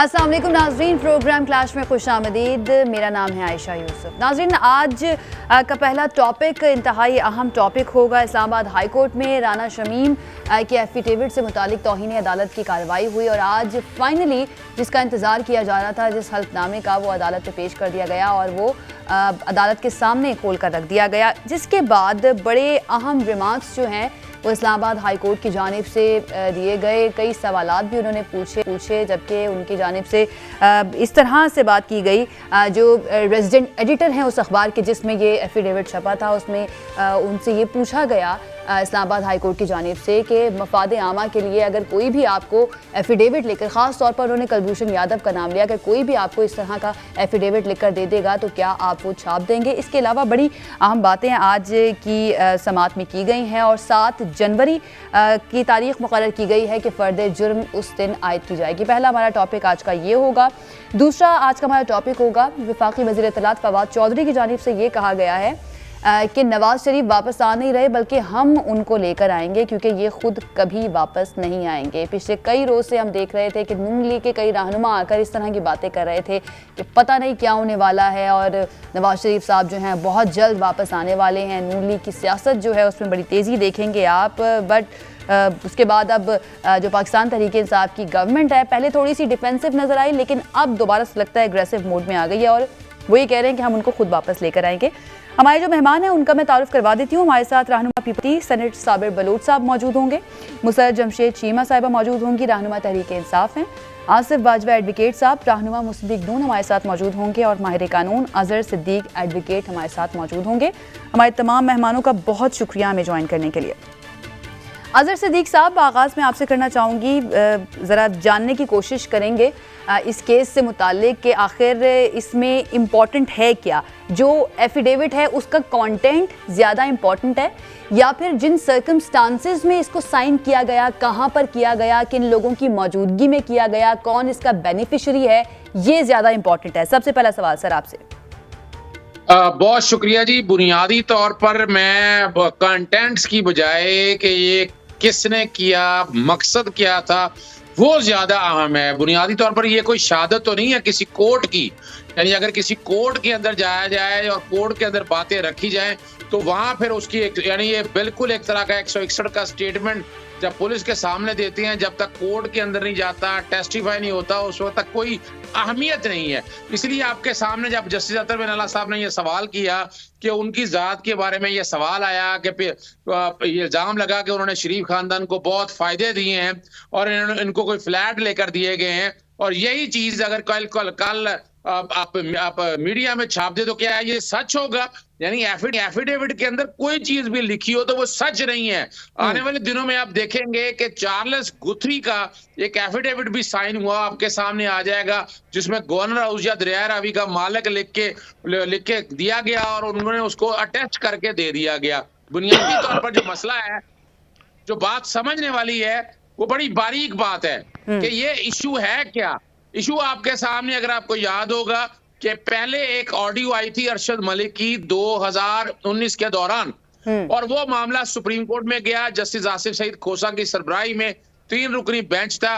अस्सलाम वालेकुम नाज़रीन, प्रोग्राम क्लैश में खुशामदीद। मेरा नाम है आयशा यूसुफ। नाज़रीन, आज का पहला टॉपिक इंतहाई अहम टॉपिक होगा। इस्लामाबाद हाई कोर्ट में राना शमीम के एफिडेविट से मुतालिक तौहीन अदालत की कार्रवाई हुई और आज फाइनली जिसका इंतज़ार किया जा रहा था, जिस हल्फनामे का, वो अदालत में पेश कर दिया गया और वो अदालत के सामने खोल कर रख दिया गया, जिसके बाद बड़े अहम रिमार्क्स जो हैं वो इस्लामाबाद हाई कोर्ट की जानिब से दिए गए। कई सवालात भी उन्होंने पूछे जबकि उनकी जानिब से इस तरह से बात की गई, जो रेजिडेंट एडिटर हैं उस अखबार के जिसमें ये एफिडेविट छपा था, उसमें उनसे ये पूछा गया इस्लामाबाद हाई कोर्ट की जानिब से कि मफाद आमा के लिए अगर कोई भी आपको एफिडेविट लेकर, ख़ास तौर पर उन्होंने कुलभूषण यादव का नाम लिया, अगर कोई भी आपको इस तरह का एफिडेविट लेकर दे देगा तो क्या आप वो छाप देंगे। इसके अलावा बड़ी अहम बातें आज की समात में की गई हैं और 7 जनवरी की तारीख मुकर्रर की गई है कि फ़र्द जुर्म उस दिन आयद की जाएगी। पहला हमारा टॉपिक आज का ये होगा। दूसरा आज का हमारा टॉपिक होगा, वफाकी वज़ीर इत्तलात फवाद चौधरी की जानिब से ये कहा गया है कि नवाज शरीफ वापस आ नहीं रहे बल्कि हम उनको लेकर आएंगे, क्योंकि ये खुद कभी वापस नहीं आएंगे। पिछले कई रोज़ से हम देख रहे थे कि नून लीग के कई रहनुमा आकर इस तरह की बातें कर रहे थे कि पता नहीं क्या होने वाला है और नवाज शरीफ साहब जो हैं बहुत जल्द वापस आने वाले हैं। नून लीग की सियासत जो है उसमें बड़ी तेज़ी देखेंगे आप। बट उसके बाद अब जो पाकिस्तान तहरीक इंसाफ की गवर्नमेंट है, पहले थोड़ी सी डिफेंसिव नज़र आई लेकिन अब दोबारा से लगता है एग्रेसिव मोड में आ गई है और वो ये कह रहे हैं कि हम उनको खुद वापस लेकर आएंगे। हमारे जो मेहमान हैं उनका मैं तारुफ करवा देती हूँ। हमारे साथ रहनुमा पीपी सेनेट साबिर बलोच साहब मौजूद होंगे, मुसर्रत जमशेद चीमा साहिबा मौजूद होंगी, रहनुमा तहरीक इंसाफ हैं, आसिफ बाजवा एडवोकेट साहब रहनुमा मुस्लिम लीग नून हमारे साथ मौजूद होंगे और माहिर कानून अजहर सिद्दीक एडवोकेट हमारे साथ मौजूद होंगे। हमारे तमाम मेहमानों का बहुत शुक्रिया हमें ज्वाइन करने के लिए। अजहर सिद्दीक साहब, आगाज़ में आपसे करना चाहूँगी, ज़रा जानने की कोशिश करेंगे इस केस से मुताल्लिक कि आखिर इसमें इम्पॉर्टेंट है क्या। जो एफिडेविट है उसका कंटेंट ज़्यादा इम्पॉर्टेंट है या फिर जिन सर्कमस्टांसेस में इसको साइन किया गया, कहाँ पर किया गया, किन लोगों की मौजूदगी में किया गया, कौन इसका बेनिफिशरी है, ये ज़्यादा इम्पॉर्टेंट है। सबसे पहला सवाल सर आपसे। बहुत शुक्रिया जी। बुनियादी तौर पर मैं कंटेंट्स की बजाय कि ये किसने किया, मकसद क्या था, वो ज्यादा अहम है। बुनियादी तौर पर ये कोई शहादत तो नहीं है किसी कोर्ट की, यानी अगर किसी कोर्ट के अंदर जाया जाए और कोर्ट के अंदर बातें रखी जाएं तो वहां फिर उसकी यानी ये बिल्कुल एक तरह का 161 का स्टेटमेंट जब पुलिस के सामने देते हैं, जब तक कोर्ट के अंदर नहीं जाता, टेस्टिफाई नहीं होता, उस वक्त तक कोई अहमियत नहीं है। इसलिए आपके सामने जब जस्टिस अतर बिन अल्लाह साहब ने ये सवाल किया कि उनकी ज़ात के बारे में ये सवाल आया कि ये इल्ज़ाम लगा कि उन्होंने शरीफ खानदान को बहुत फ़ायदे दिए हैं और इनको कोई फ्लैट लेकर दिए गए हैं, और यही चीज़ अगर कल आप मीडिया में छाप दे तो क्या ये सच होगा? यानी एफिडेविट के अंदर कोई चीज भी लिखी हो तो वो सच नहीं है। आने वाले दिनों में आप देखेंगे कि चार्ल्स गुथरी का एक एफिडेविट भी साइन हुआ, आपके सामने आ जाएगा, जिसमें गवर्नर हाउस या दरिया रावी का मालिक लिख के दिया गया और उन्होंने उसको अटैच करके दे दिया गया। बुनियादी तौर पर जो मसला है, जो बात समझने वाली है, वो बड़ी बारीक बात है कि ये इशू है क्या। इशू आपके सामने, अगर आपको याद होगा कि पहले एक ऑडियो आई थी अरशद मलिक की 2019 के दौरान, और वो मामला सुप्रीम कोर्ट में गया। जस्टिस आसिफ सईद खोसा की सरबराही में 3 रुकनी बेंच था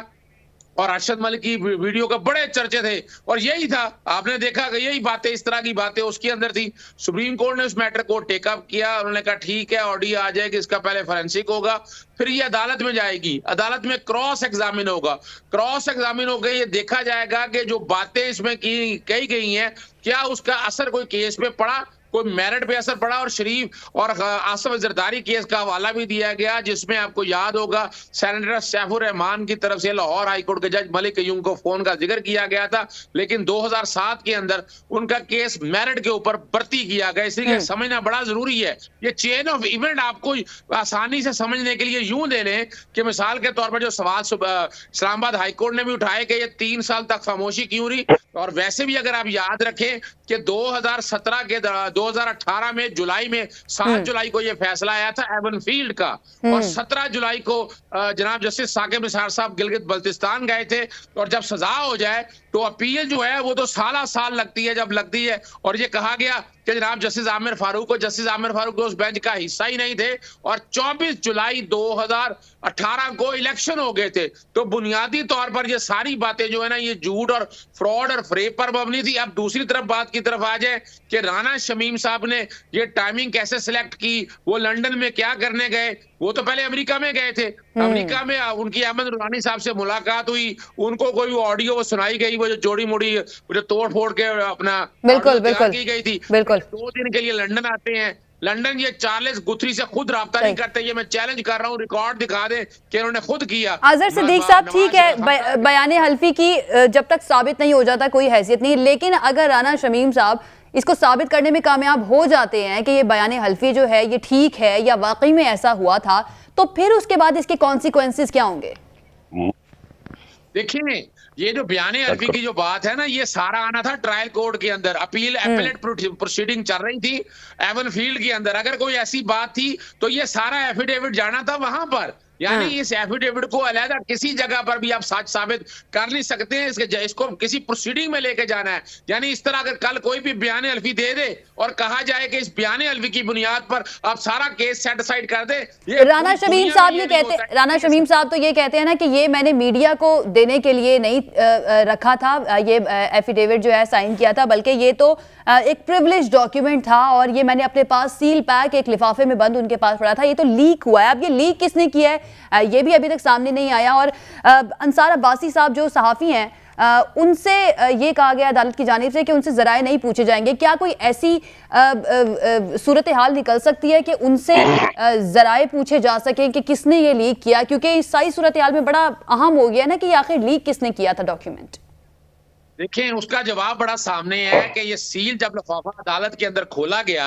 और अरशद मलिक की वीडियो का बड़े चर्चे थे और यही था, आपने देखा कि यही बातें, इस तरह की बातें उसके अंदर थी। सुप्रीम कोर्ट ने उस मैटर को टेकअप किया, उन्होंने कहा ठीक है, ऑडियो आ जाएगी, इसका पहले फोरेंसिक होगा, फिर ये अदालत में जाएगी, अदालत में क्रॉस एग्जामिन होगा, क्रॉस एग्जामिन हो गई, ये देखा जाएगा कि जो बातें इसमें कही गई हैं क्या उसका असर कोई केस पे पड़ा, कोई मेरिट पे असर पड़ा। और शरीफ और आसिफ जरदारी केस का हवाला भी दिया गया, जिसमें आपको याद होगा सेनेटर सैफुर रहमान की तरफ से लाहौर हाईकोर्ट के जज मलिक यूम को फोन का जिक्र किया गया था, लेकिन 2007 के अंदर उनका केस मेरिट के ऊपर भर्ती किया गया। इसलिए समझना बड़ा जरूरी है। ये चेन ऑफ इवेंट आपको आसानी से समझने के लिए यूं दे लें कि मिसाल के तौर पर जो सवाल इस्लामाबाद हाईकोर्ट ने भी उठाए कि ये 3 साल तक खामोशी क्यों रही, और वैसे भी अगर आप याद रखें कि 2017 के 2018 में जुलाई में 7 जुलाई को यह फैसला आया था एवन फील्ड का, और 17 जुलाई को जनाब जस्टिस साकिब निसार साहब गिलगित बल्तिस्तान गए थे, और जब सजा हो जाए तो अपील जो है वो तो साल लगती है जब लगती है। और ये कहा गया कि जनाब जस्टिस आमिर फारूक तो उस बेंच का हिस्सा ही नहीं थे और 24 जुलाई 2018 को इलेक्शन हो गए थे। तो बुनियादी तौर पर ये सारी बातें जो है ना ये झूठ और फ्रॉड और फ्रेब पर मबनी थी। अब दूसरी तरफ बात की तरफ आ जाए कि राना शमीम साहब ने ये टाइमिंग कैसे सिलेक्ट की, वो लंदन में क्या करने गए, वो तो पहले अमेरिका में गए थे। अमेरिका में उनकी अहमद रुहानी साहब से मुलाकात हुई, उनको कोई ऑडियो वो सुनाई गई, वो जो जोड़ी मोड़ी जो तोड़ फोड़ के अपना बिल्कुल की गई थी। बिल्कुल 2 दिन के लिए लंदन आते हैं। लंदन ये चार्ल्स गुथरी से खुद राब्ता नहीं करते। ये मैं चैलेंज कर रहा हूँ, रिकॉर्ड दिखा दे कि उन्होंने खुद किया। अजहर सिद्दीक साहब ठीक है, बयाने हल्फी की जब तक साबित नहीं हो जाता कोई हैसियत नहीं, लेकिन अगर राना शमीम साहब इसको साबित करने में कामयाब हो जाते हैं कि ये बयाने हल्फी जो है ये ठीक है या वाकई में ऐसा हुआ था, तो फिर उसके बाद इसके कॉन्सिक्वेंसेस क्या होंगे? देखिए ये जो बयाने हल्फी की जो बात है ना, ये सारा आना था ट्रायल कोर्ट के अंदर, अपीलेट प्रोसीडिंग चल रही थी एवन फील्ड के अंदर। अगर कोई ऐसी बात थी तो ये सारा एफिडेविट जाना था वहां पर, यानी इस एफिडेविट को अलहदा किसी जगह पर भी आप सच साबित कर नहीं सकते हैं। इसको किसी प्रोसीडिंग में लेके जाना है। यानी इस तरह अगर कल कोई भी बयान हल्फी दे दे और कहा जाए कि इस बयान हल्फी की बुनियाद पर आप सारा केस सेट असाइड कर दे, ये राना शमीम साहब ये कहते, राना शमीम साहब तो ये कहते हैं ना कि ये मैंने मीडिया को देने के लिए नहीं रखा था, ये एफिडेविट जो है साइन किया था, बल्कि ये तो एक प्रिविलेज डॉक्यूमेंट था और ये मैंने अपने पास सील पैक एक लिफाफे में बंद उनके पास पड़ा था, ये तो लीक हुआ है। अब ये लीक किसने किया है ये भी अभी तक सामने नहीं आया। और अंसार अब्बासी साहब जो सहाफ़ी हैं उनसे ये कहा गया अदालत की जानिब से कि उनसे ज़राए नहीं पूछे जाएंगे। क्या कोई ऐसी सूरत हाल निकल सकती है कि उनसे ज़राए पूछे जा सके कि किसने ये लीक किया? क्योंकि इस सारी सूरत हाल में बड़ा अहम हो गया ना कि आखिर लीक किसने किया था डॉक्यूमेंट। देखिए उसका जवाब बड़ा सामने है कि ये सील जब लिफाफा अदालत के अंदर खोला गया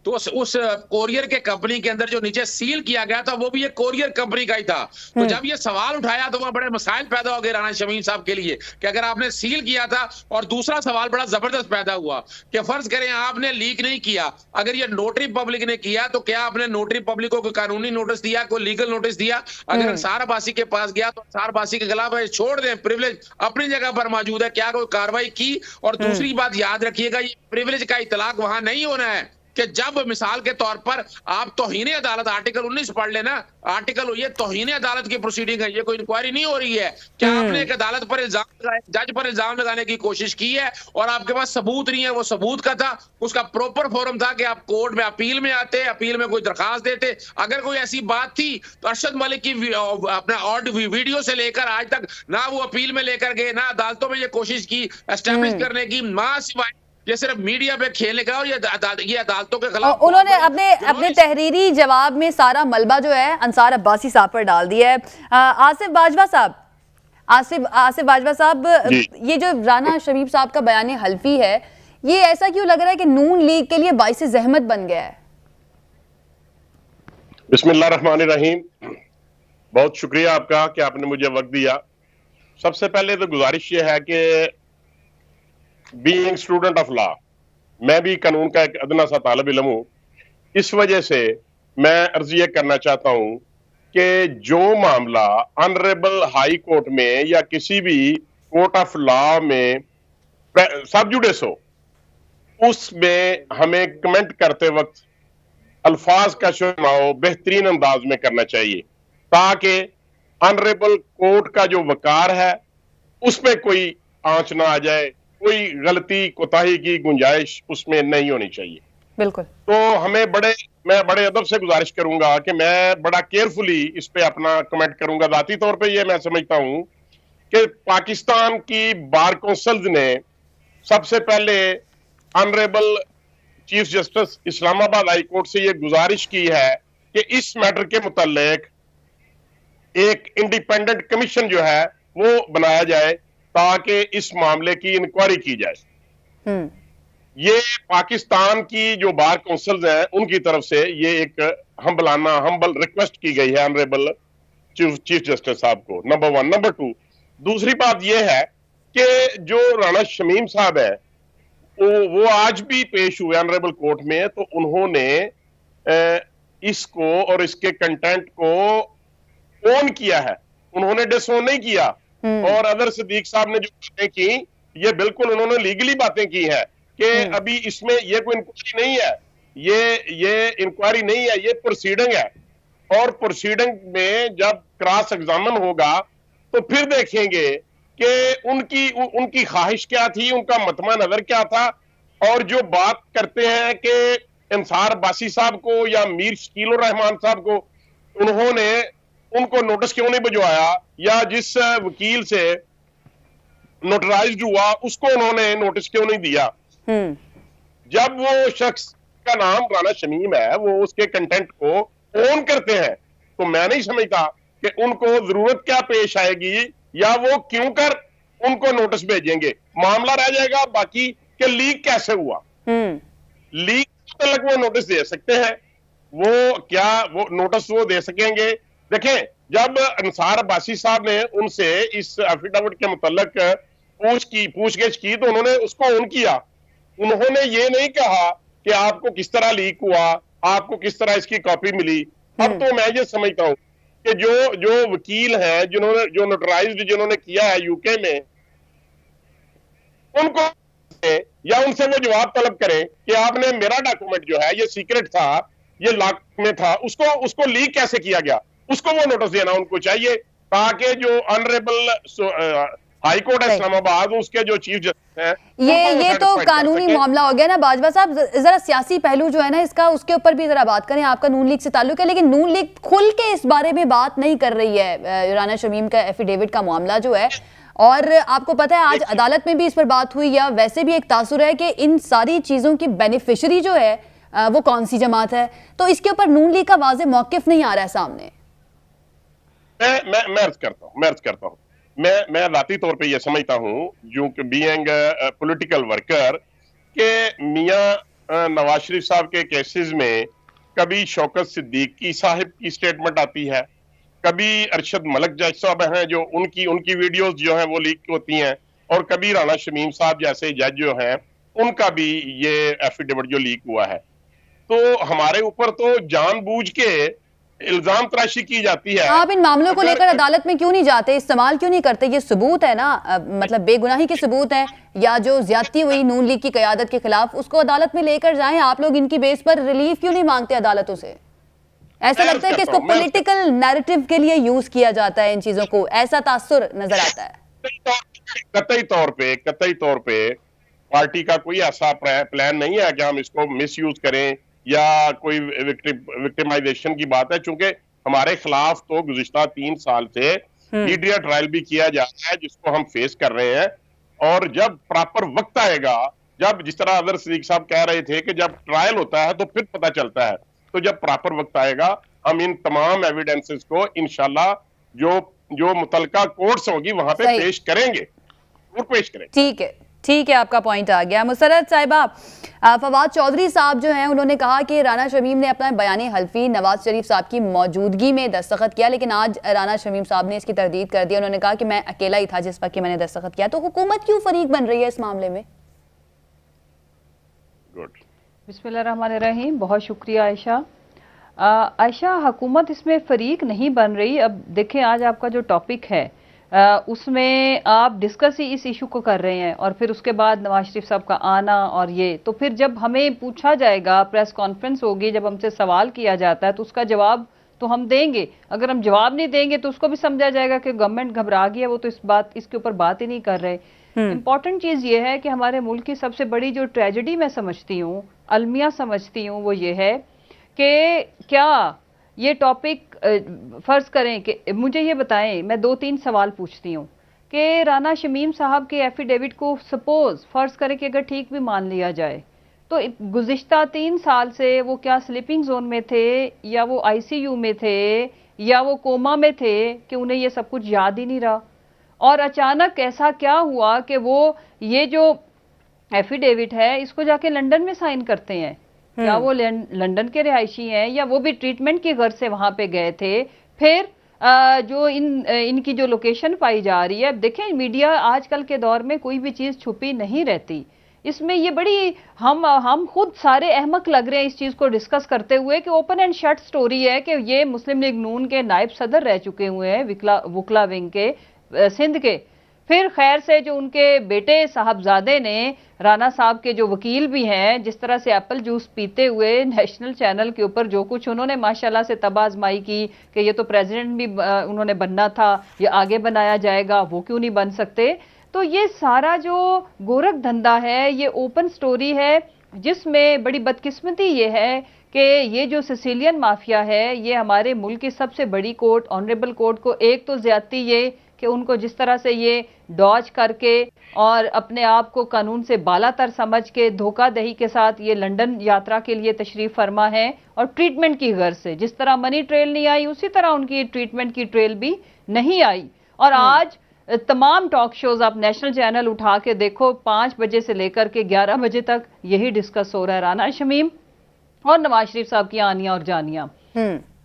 तो उस कोरियर के कंपनी के अंदर जो नीचे सील किया गया था वो भी एक कोरियर कंपनी का ही था। तो जब ये सवाल उठाया तो वहां बड़े मसाइल पैदा हो गए राना शमीम साहब के लिए कि अगर आपने सील किया था। और दूसरा सवाल बड़ा जबरदस्त पैदा हुआ कि फर्ज करें आपने लीक नहीं किया, अगर ये नोटरी पब्लिक ने किया तो क्या आपने नोटरी पब्लिक को कोई कानूनी नोटिस दिया, कोई लीगल नोटिस दिया? अगर अंसार अब्बासी के पास गया तो अंसार अब्बासी के खिलाफ छोड़ दें, प्रिविलेज अपनी जगह पर मौजूद है, क्या कोई कार्रवाई की? और दूसरी बात याद रखिएगा, ये प्रिविलेज का इतलाक वहां नहीं होना है कि जब मिसाल के तौर पर आप तौहीन अदालत आर्टिकल 19 पढ़ लेना, आर्टिकल ये तौहीन अदालत की प्रोसीडिंग है, ये कोई इंक्वायरी नहीं हो रही है। क्या आपने एक अदालत पर जज पर इल्जाम लगाने की कोशिश की है और आपके पास सबूत नहीं है? वो सबूत का था, उसका प्रॉपर फोरम था कि आप कोर्ट में अपील में आते, अपील में कोई दरखास्त देते। अगर कोई ऐसी बात थी तो अरशद मलिक की अपना ऑडियो वीडियो से लेकर आज तक ना वो अपील में लेकर गए, ना अदालतों में ये कोशिश की एस्टैब्लिश करने की, मां सिवाय ये सिर्फ मीडिया पे खेलेगा और ये अदालतों के खिलाफ उन्होंने अपने तहरीरी जवाब में सारा मलबा जो है अंसार अब्बासी साहब पर डाल दिया है। आसिफ बाजवा साहब ये जो राना शमीम साहब का बयान हल्फी है ये ऐसा क्यों लग रहा है कि नून लीग के लिए बाइस ज़हमत बन गया है? बिस्मिल्लाहिर्रहमानिर्रहीम, बहुत शुक्रिया आपका कि आपने मुझे वक्त दिया। सबसे पहले तो गुजारिश ये है कि बीइंग स्टूडेंट ऑफ लॉ, मैं भी कानून का एक अदना सा तालिब इल्म हूं। इस वजह से मैं अर्ज ये करना चाहता हूं कि जो मामला ऑनरेबल हाई कोर्ट में या किसी भी कोर्ट ऑफ लॉ में सब जुडिस हो, उसमें हमें कमेंट करते वक्त अल्फाज का चुनाव बेहतरीन अंदाज में करना चाहिए ताकि ऑनरेबल कोर्ट का जो वकार है उसमें कोई आंच ना आ जाए, कोई गलती कोताही की गुंजाइश उसमें नहीं होनी चाहिए। बिल्कुल। तो मैं बड़े अदब से गुजारिश करूंगा कि मैं बड़ा केयरफुली इस पे अपना कमेंट करूंगा। जाती तौर पे ये मैं समझता हूं कि पाकिस्तान की बार काउंसिल्स ने सबसे पहले honourable chief justice Islamabad high court से ये गुजारिश की है कि इस मैटर के मुताल्लिक एक इंडिपेंडेंट कमीशन जो है वो बनाया जाए ताकि इस मामले की इंक्वायरी की जाए। ये पाकिस्तान की जो बार काउंसिल्स हैं उनकी तरफ से ये एक हम्बल रिक्वेस्ट की गई है ऑनरेबल चीफ जस्टिस साहब को, नंबर 1। नंबर 2, दूसरी बात ये है कि जो राना शमीम साहब है वो आज भी पेश हुए ऑनरेबल कोर्ट में, तो उन्होंने इसको और इसके कंटेंट को ओन किया है, उन्होंने डिसओन नहीं किया। और अदर सिद्दीक साहब ने जो बातें की ये बिल्कुल उन्होंने लीगली बातें की है कि अभी इसमें ये कोई इंक्वायरी नहीं है, ये इंक्वायरी नहीं है, ये प्रोसीडिंग है, और प्रोसीडिंग में जब क्रॉस एग्जामिन होगा तो फिर देखेंगे कि उनकी ख्वाहिश क्या थी, उनका मतमा नजर क्या था। और जो बात करते हैं कि इंसार बासी साहब को या मीर शकील रहमान साहब को उनको नोटिस क्यों नहीं भिजवाया, या जिस वकील से नोटराइज्ड हुआ उसको उन्होंने नोटिस क्यों नहीं दिया। जब वो शख्स का नाम राना शमीम है, वो उसके कंटेंट को ओन करते हैं, तो मैं नहीं समझता कि उनको जरूरत क्या पेश आएगी या वो क्यों कर उनको नोटिस भेजेंगे। मामला रह जाएगा बाकी कि लीक कैसे हुआ। लीक तक वो नोटिस दे सकते हैं, वो नोटिस वो दे सकेंगे। देखें, जब अंसार अब्बासी साहब ने उनसे इस एफिडेविट के मुतल्लिक पूछगिछ की तो उन्होंने उसको ऑन किया। उन्होंने ये नहीं कहा कि आपको किस तरह लीक हुआ, आपको किस तरह इसकी कॉपी मिली। अब तो मैं ये समझता हूं कि जो वकील हैं जो नोटराइज्ड जिन्होंने किया है यूके में, उनको या उनसे वो जवाब तलब करें कि आपने मेरा डॉक्यूमेंट जो है ये सीक्रेट था, ये लॉक में था, उसको लीक कैसे किया गया, उसको वो नोटिस देना उनको चाहिए, ताकि जो ऑनरेबल हाई कोर्ट है इस्लामाबाद, उसके जो चीफ जस्टिस हैं, ये तो कानूनी मामला हो गया ना बाजवा साहब। जरा सियासी पहलू जो है ना इसका, उसके ऊपर भी जरा बात करें। आपका नून लीग से ताल्लुक है, लेकिन नून लीग खुल के इस बारे में बात नहीं कर रही है। राना शमीम का एफिडेविट का मामला जो है, और आपको पता है आज अदालत में भी इस पर बात हुई, या वैसे भी एक तासुर है कि इन सारी चीजों की बेनिफिशियरी जो है वो कौन सी जमात है, तो इसके ऊपर नून लीग का वाज़ेह मौकिफ नहीं आ रहा है सामने। मैं अर्ज करता हूं मैं जाती तौर पे ये समझता हूं, जो कि बीइंग पॉलिटिकल वर्कर, के मियां नवाज शरीफ साहब के केसेस में कभी शौकत सिद्दीकी साहिब की स्टेटमेंट आती है, कभी अरशद मलिक जज साहब हैं जो उनकी वीडियोस जो हैं वो लीक होती हैं, और कभी राना शमीम साहब जैसे जज जो हैं उनका भी ये एफिडेविट जो लीक हुआ है। तो हमारे ऊपर तो जानबूझ के इल्जाम तराशी की जाती है। आप इन मामलों को लेकर अदालत में क्यों नहीं जाते, इस्तेमाल क्यों नहीं करते? ये सबूत है ना, मतलब बेगुनाही के सबूत है, या जो ज्यादती हुई नून लीग की क़यादत के खिलाफ, उसको अदालत में लेकर जाएं। आप लोग इनकी बेस पर रिलीफ क्यों नहीं मांगते अदालतों से? ऐसा लगता है कि इसको पॉलिटिकल नैरेटिव के लिए यूज किया जाता है इन चीजों को, ऐसा तासुर नजर आता है। कतई तौर पे पार्टी का कोई ऐसा प्लान नहीं है कि हम इसको मिसयूज करें या कोई विक्टिमाइजेशन की बात है, चूंकि हमारे खिलाफ तो गुज़िश्ता 3 साल से मीडिया ट्रायल भी किया जा रहा है, जिसको हम फेस कर रहे हैं। और जब प्रॉपर वक्त आएगा, जब जिस तरह अदर सदीक साहब कह रहे थे कि जब ट्रायल होता है तो फिर पता चलता है, तो जब प्रॉपर वक्त आएगा हम इन तमाम एविडेंसेस को इंशाल्लाह जो मुतलका कोर्ट्स होगी वहां पे पेश करेंगे। ठीक है, आपका पॉइंट आ गया। मुसर्रत साहिबा, फवाद चौधरी साहब जो हैं उन्होंने कहा कि राना शमीम ने अपना बयान हल्फी नवाज शरीफ साहब की मौजूदगी में दस्तखत किया, लेकिन आज राना शमीम साहब ने इसकी तरदीद कर दिया। उन्होंने कहा कि मैं अकेला ही था जिस वक्त कि मैंने दस्तखत किया। तो हुकूमत क्यों फरीक बन रही है इस मामले में? बिस्मिल्लाहिर्रहमानिर्रहीम। बहुत शुक्रिया आयशा। हुकूमत इसमें फरीक नहीं बन रही। अब देखें, आज आपका जो टॉपिक है उसमें आप डिस्कस ही इस इशू को कर रहे हैं, और फिर उसके बाद नवाज शरीफ साहब का आना, और ये तो फिर जब हमें पूछा जाएगा, प्रेस कॉन्फ्रेंस होगी, जब हमसे सवाल किया जाता है तो उसका जवाब तो हम देंगे। अगर हम जवाब नहीं देंगे तो उसको भी समझा जाएगा कि गवर्नमेंट घबरा गई है, वो तो इसके ऊपर बात ही नहीं कर रहे। इंपॉर्टेंट चीज ये है कि हमारे मुल्क की सबसे बड़ी जो ट्रेजेडी मैं समझती हूँ, अलमिया समझती हूँ, वो ये है कि क्या ये टॉपिक फर्ज करें कि मुझे ये बताएं, मैं 2-3 सवाल पूछती हूँ कि राना शमीम साहब के एफिडेविट को सपोज फर्ज करें कि अगर ठीक भी मान लिया जाए, तो गुज़िश्ता 3 साल से वो क्या स्लीपिंग जोन में थे, या वो आईसीयू में थे, या वो कोमा में थे कि उन्हें ये सब कुछ याद ही नहीं रहा। और अचानक ऐसा क्या हुआ कि वो ये जो एफिडेविट है इसको जाके लंदन में साइन करते हैं? क्या वो लंदन के रिहायशी हैं, या वो भी ट्रीटमेंट के घर से वहां पे गए थे? फिर जो इनकी जो लोकेशन पाई जा रही है, अब देखें मीडिया आजकल के दौर में कोई भी चीज छुपी नहीं रहती। इसमें ये बड़ी हम खुद सारे अहमक लग रहे हैं इस चीज को डिस्कस करते हुए कि ओपन एंड शट स्टोरी है कि ये मुस्लिम लीग नून के नायब सदर रह चुके हुए हैं, वुकला विंग के सिंध के। फिर खैर से जो उनके बेटे साहबजादे ने, राणा साहब के जो वकील भी हैं, जिस तरह से एप्पल जूस पीते हुए नेशनल चैनल के ऊपर जो कुछ उन्होंने माशाल्लाह से तबाजमाई की कि ये तो प्रेसिडेंट भी उन्होंने बनना था, ये आगे बनाया जाएगा, वो क्यों नहीं बन सकते। तो ये सारा जो गोरख धंधा है, ये ओपन स्टोरी है, जिसमें बड़ी बदकिस्मती ये है कि ये जो सिसिलियन माफिया है, ये हमारे मुल्क की सबसे बड़ी कोर्ट, ऑनरेबल कोर्ट को एक तो ज्यादती ये कि उनको जिस तरह से ये डॉज करके और अपने आप को कानून से बालातर समझ के धोखाधड़ी के साथ ये लंदन यात्रा के लिए तशरीफ फरमा है, और ट्रीटमेंट की गर्ज से जिस तरह मनी ट्रेल नहीं आई, उसी तरह उनकी ट्रीटमेंट की ट्रेल भी नहीं आई। और आज तमाम टॉक शोज आप नेशनल चैनल उठा के देखो, 5 बजे से लेकर के 11 बजे तक यही डिस्कस हो रहा है, राना शमीम और नवाज शरीफ साहब की आनियां और जानियां।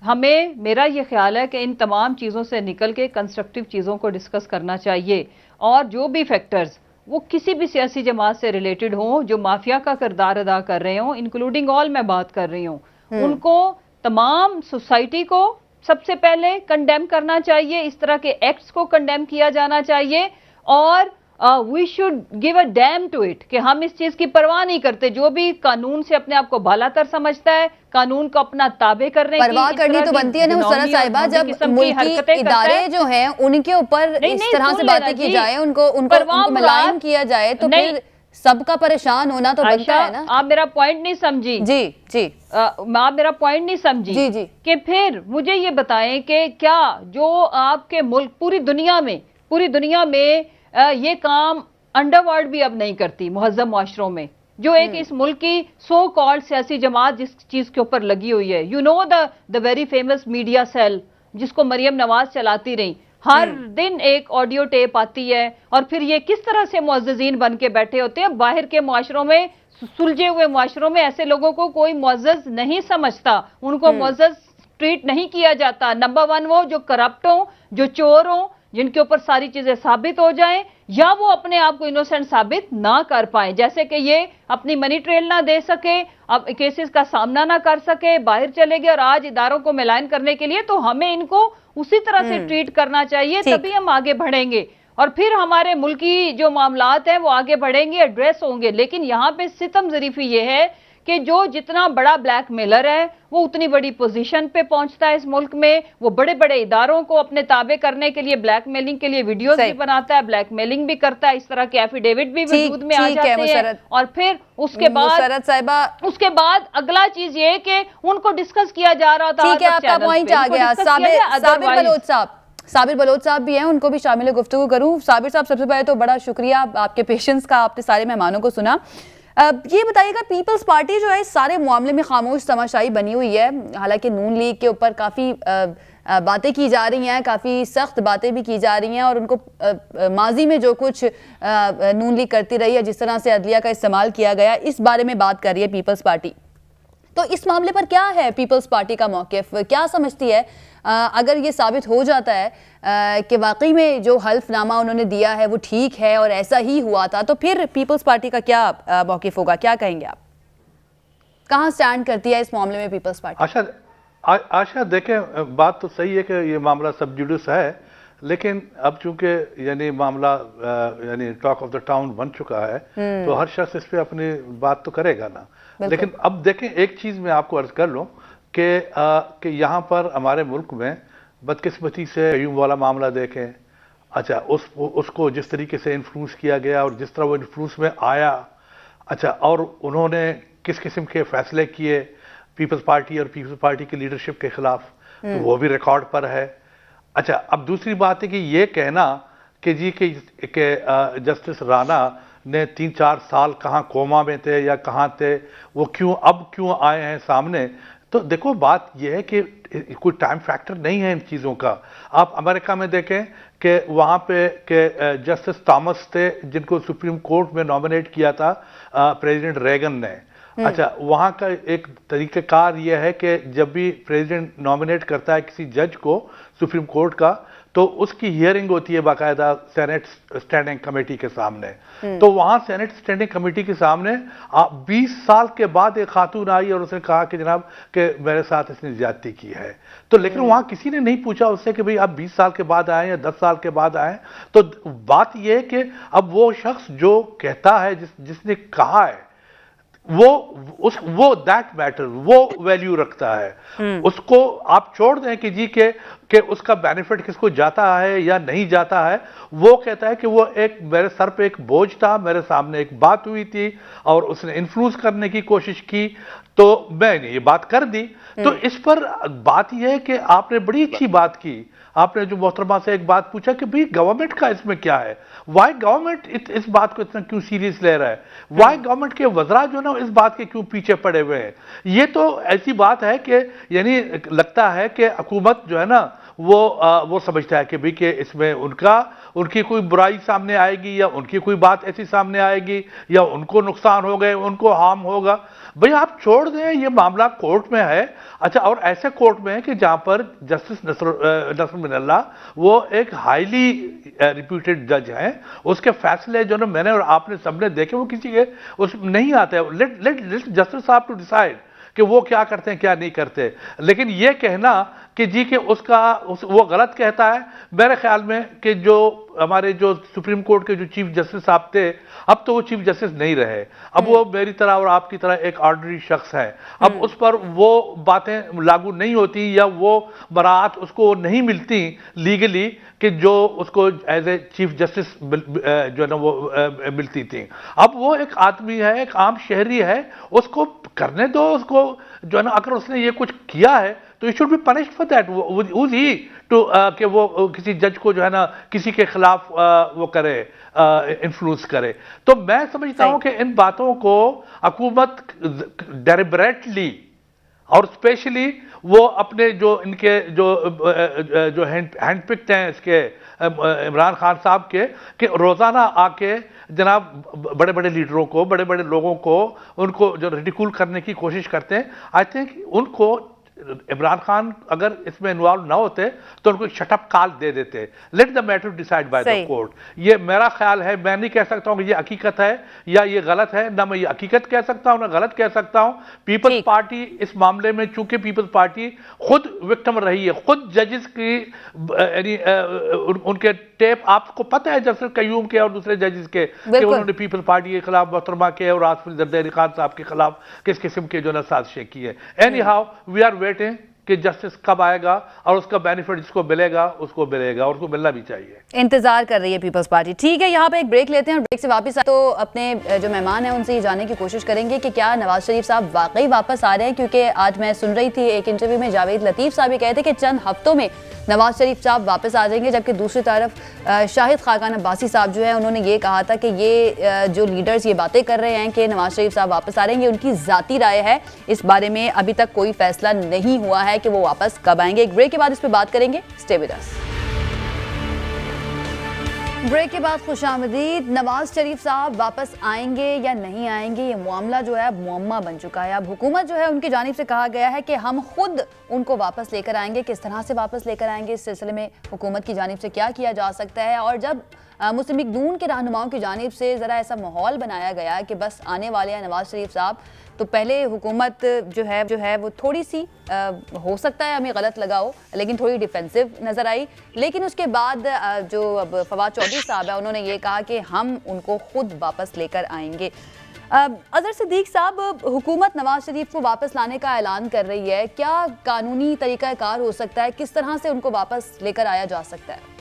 हमें, मेरा ये ख्याल है कि इन तमाम चीजों से निकल के कंस्ट्रक्टिव चीजों को डिस्कस करना चाहिए, और जो भी फैक्टर्स वो किसी भी सियासी जमात से रिलेटेड हों, जो माफिया का किरदार अदा कर रहे हों, इंक्लूडिंग ऑल मैं बात कर रही हूं, उनको, तमाम सोसाइटी को सबसे पहले कंडेम करना चाहिए, इस तरह के एक्ट्स को कंडेम किया जाना चाहिए, और we should give a damn to it कि हम इस चीज की परवाह नहीं करते। जो भी कानून से अपने आप को बालातर समझता है, कानून को अपना ताबे करने की परवाह करनी तो बनती है ना मुसर्रत साहिबा, जब मुल्की इदारे जो हैं उनके ऊपर इस तरह से बातें की जाए, उनको मलाइन किया जाए, तो फिर सबका परेशान होना तो बनता है ना। आप मेरा पॉइंट नहीं समझी। जी आप मेरा पॉइंट नहीं समझी। जी कि फिर मुझे ये बताएं कि क्या जो आपके मुल्क, पूरी दुनिया में ये काम अंडरवर्ल्ड भी अब नहीं करती, मुहज्जम मुआशरों में, जो एक इस मुल्क की सो कॉल्ड सियासी जमात जिस चीज के ऊपर लगी हुई है, you know the very famous media cell, जिसको मरियम नवाज चलाती रही, हर दिन एक ऑडियो टेप आती है, और फिर ये किस तरह से मुअज़्ज़िज़ीन बन के बैठे होते हैं। बाहर के मुआशरों में, सुलझे हुए मुआशरों में ऐसे लोगों को कोई मुअज़्ज़ज़ नहीं समझता, उनको मुअज़्ज़ज़ ट्रीट नहीं किया जाता। नंबर 1 वो जो करप्ट हो, जो चोर हो, जिनके ऊपर सारी चीजें साबित हो जाएं, या वो अपने आप को इनोसेंट साबित ना कर पाए, जैसे कि ये अपनी मनी ट्रेल ना दे सके, अब केसेस का सामना ना कर सके, बाहर चले गए, और आज इदारों को मिलान करने के लिए, तो हमें इनको उसी तरह से ट्रीट करना चाहिए, तभी हम आगे बढ़ेंगे, और फिर हमारे मुल्क की जो मामलात हैं वो आगे बढ़ेंगे, एड्रेस होंगे। लेकिन यहाँ पे सितम ज़रीफी ये है कि जो जितना बड़ा ब्लैकमेलर है वो उतनी बड़ी पोजीशन पे पहुंचता है इस मुल्क में, वो बड़े बड़े इदारों को अपने ताबे करने के लिए, ब्लैकमेलिंग के लिए वीडियोस भी बनाता है, ब्लैकमेलिंग भी करता है, इस तरह के एफिडेविट भी वजूद में आ जाते हैं, और फिर उसके बाद अगला चीज ये कि उनको डिस्कस किया जा रहा था। ठीक है, आपका पॉइंट आ गया। साबिर बलोच साहब भी हैं, उनको भी शामिल गुफ्तगू करूं। साबिर साहब, सबसे पहले तो बड़ा शुक्रिया आपके पेशेंस का, आपने सारे मेहमानों को सुना। ये बताइएगा, पीपल्स पार्टी जो है इस सारे मामले में खामोश तमाशाई बनी हुई है, हालांकि नून लीग के ऊपर काफ़ी बातें की जा रही हैं, काफ़ी सख्त बातें भी की जा रही हैं, और उनको माजी में जो कुछ नून लीग करती रही है, जिस तरह से अदलिया का इस्तेमाल किया गया, इस बारे में बात कर रही है पीपल्स पार्टी। तो इस मामले पर क्या है पीपल्स पार्टी का मौक़िफ़, क्या समझती है? अगर ये साबित हो जाता है कि वाकई में जो हल्फनामा उन्होंने दिया है वो ठीक है और ऐसा ही हुआ था, तो फिर पीपल्स पार्टी का क्या मौक़िफ़ होगा, क्या कहेंगे आप? कहाँ स्टैंड करती है इस मामले में पीपल्स पार्टी? आशा देखें, बात तो सही है कि ये मामला सब जुडिस है, लेकिन अब चूंकि यानी मामला यानी टॉक ऑफ द टाउन बन चुका है, तो हर शख्स इस पे अपनी बात तो करेगा ना। लेकिन अब देखें, एक चीज मैं आपको अर्ज कर लूं कि यहाँ पर हमारे मुल्क में बदकिस्मती से यूं वाला मामला देखें, अच्छा उसको जिस तरीके से इन्फ्लुएंस किया गया और जिस तरह वो इन्फ्लुएंस में आया, अच्छा, और उन्होंने किस किस्म के फैसले किए पीपल्स पार्टी और पीपल्स पार्टी की लीडरशिप के खिलाफ, तो वो भी रिकॉर्ड पर है। अच्छा, अब दूसरी बात है कि ये कहना कि जी के जस्टिस राणा ने 3-4 साल कहाँ कोमा में थे या कहाँ थे, वो क्यों आए हैं सामने, तो देखो बात यह है कि कोई टाइम फैक्टर नहीं है इन चीज़ों का। आप अमेरिका में देखें कि वहाँ पे के जस्टिस थॉमस थे जिनको सुप्रीम कोर्ट में नॉमिनेट किया था प्रेसिडेंट रेगन ने। अच्छा, वहाँ का एक तरीक़ाकार यह है कि जब भी प्रेसिडेंट नॉमिनेट करता है किसी जज को सुप्रीम कोर्ट का, तो उसकी हियरिंग होती है बाकायदा सेनेट स्टैंडिंग कमेटी के सामने। तो वहां सेनेट स्टैंडिंग कमेटी के सामने 20 साल के बाद एक खातून आई और उसने कहा कि जनाब कि मेरे साथ इसने ज्यादती की है। तो लेकिन वहां किसी ने नहीं पूछा उससे कि भाई आप 20 साल के बाद आए या 10 साल के बाद आए। तो बात यह है कि अब वो शख्स जो कहता है, जिसने कहा है, वो दैट मैटर, वो वैल्यू रखता है। उसको आप छोड़ दें कि जी के उसका बेनिफिट किसको जाता है या नहीं जाता है। वो कहता है कि वो एक मेरे सर पे एक बोझ था, मेरे सामने एक बात हुई थी और उसने इन्फ्लुएंस करने की कोशिश की, तो मैंने ये बात कर दी। तो इस पर बात यह है कि आपने बड़ी अच्छी बात की, आपने जो मोहतरमा से एक बात पूछा कि भाई गवर्नमेंट का इसमें क्या है, वाई गवर्नमेंट इस बात को इतना क्यों सीरियस ले रहा है, वाई गवर्नमेंट के वज़रा जो ना इस बात के क्यों पीछे पड़े हुए हैं। ये तो ऐसी बात है कि यानी लगता है कि हुकूमत जो है ना वो समझता है कि भाई कि इसमें उनकी कोई बुराई सामने आएगी या उनकी कोई बात ऐसी सामने आएगी या उनको नुकसान हो गए, उनको हार्म होगा। भाई आप छोड़ दें, ये मामला कोर्ट में है। अच्छा, और ऐसे कोर्ट में है कि जहां पर जस्टिस नसर मिनल्लाह वो एक हाईली रिप्यूटेड जज हैं, उसके फैसले जो ना मैंने और आपने सबने देखे वो किसी के उस नहीं आते। लेट जस्टिस साहब टू डिसाइड कि वो क्या करते हैं क्या नहीं करते। लेकिन ये कहना कि जी कि वो गलत कहता है, मेरे ख्याल में कि जो हमारे जो सुप्रीम कोर्ट के जो चीफ जस्टिस साहब थे, अब तो वो चीफ जस्टिस नहीं रहे, अब वो मेरी तरह और आपकी तरह एक ऑर्डिनरी शख्स है। अब उस पर वो बातें लागू नहीं होती या वो बरात उसको नहीं मिलती लीगली कि जो उसको एज ए चीफ जस्टिस जो है ना वो मिलती थी। अब वो एक आदमी है, एक आम शहरी है, उसको करने दो, उसको जो है ना अगर उसने ये कुछ किया है तो it should be punished for that. He too कि वो किसी जज को जो है ना किसी के खिलाफ वो करे, इन्फ्लुएंस करे। तो मैं समझता हूं कि इन बातों को हुकूमत डेलिबरेटली और स्पेशली वो अपने जो इनके जो हैंडपिक्ड हैं इसके इमरान खान साहब के, कि रोजाना आके जनाब बड़े बड़े लीडरों को, बड़े बड़े लोगों को, उनको जो रिडिक्यूल करने की कोशिश करते हैं। आई थिंक उनको इमरान खान अगर इसमें इन्वॉल्व ना होते तो उनको शटअप कॉल दे देते, let the matter decide by the court. ये मेरा ख्याल है, मैं नहीं कह सकता हूं कि ये हकीकत है या ये गलत है, ना मैं ये हकीकत कह सकता हूं ना गलत कह सकता हूं। पीपल्स पार्टी इस मामले में, चूंकि पीपल्स पार्टी खुद विक्टिम रही है, खुद जजेस की यानी उनके टेप आपको पता है जस्टिस कयूम के और दूसरे जजेस के कि उन्होंने पीपल्स पार्टी के खिलाफ, मोहतरमा के और आसिफ जरदारी खान साहब के खिलाफ किस किस्म के जो ना साजिशें की है। Anyhow we are waiting कि जस्टिस कब आएगा और उसका बेनिफिट जिसको मिलेगा उसको मिलेगा और उसको मिलना भी चाहिए। इंतजार कर रही है पीपल्स पार्टी। ठीक है, यहाँ पे एक ब्रेक लेते हैं और ब्रेक से वापस तो अपने जो मेहमान हैं उनसे ये जानने की कोशिश करेंगे कि क्या नवाज शरीफ साहब वाकई वापस आ रहे हैं, क्योंकि आज मैं सुन रही थी एक इंटरव्यू में जावेद लतीफ साहब ये कहते थे कि चंद हफ्तों में नवाज शरीफ साहब वापस आ जाएंगे, जबकि दूसरी तरफ शाहिद खाकान अब्बासी साहब जो है उन्होंने ये कहा था कि ये जो लीडर्स ये बातें कर रहे हैं कि नवाज शरीफ साहब वापस आ रहे हैं, ये उनकी ज़ाती राय है, इस बारे में अभी तक कोई फैसला नहीं हुआ है कि वो वापस कब आएंगे। एक ब्रेक के बाद इस पर बात करेंगे, स्टे विद अस। ब्रेक के बाद खुशामदीद। नवाज शरीफ साहब वापस आएंगे या नहीं आएंगे, ये मामला जो है अब मुअम्मा बन चुका है। अब हुकूमत जो है उनकी जानिब से कहा गया है कि हम खुद उनको वापस लेकर आएंगे। किस तरह से वापस लेकर आएंगे, इस सिलसिले में हुकूमत की जानिब से क्या किया जा सकता है। और जब मुस्लिम लीग नून के रहनुमाओं की जानिब से ज़रा ऐसा माहौल बनाया गया कि बस आने वाले हैं नवाज शरीफ साहब, तो पहले हुकूमत जो है वो थोड़ी सी हो सकता है हमें गलत लगा हो, लेकिन थोड़ी डिफेंसिव नज़र आई। लेकिन उसके बाद जो अब फवाद चौधरी साहब है उन्होंने ये कहा कि हम उनको खुद वापस लेकर आएंगे। अजहर सिद्दीक साहब, हुकूमत नवाज शरीफ को वापस लाने का ऐलान कर रही है, क्या कानूनी तरीक़ाकार हो सकता है, किस तरह से उनको वापस लेकर आया जा सकता है?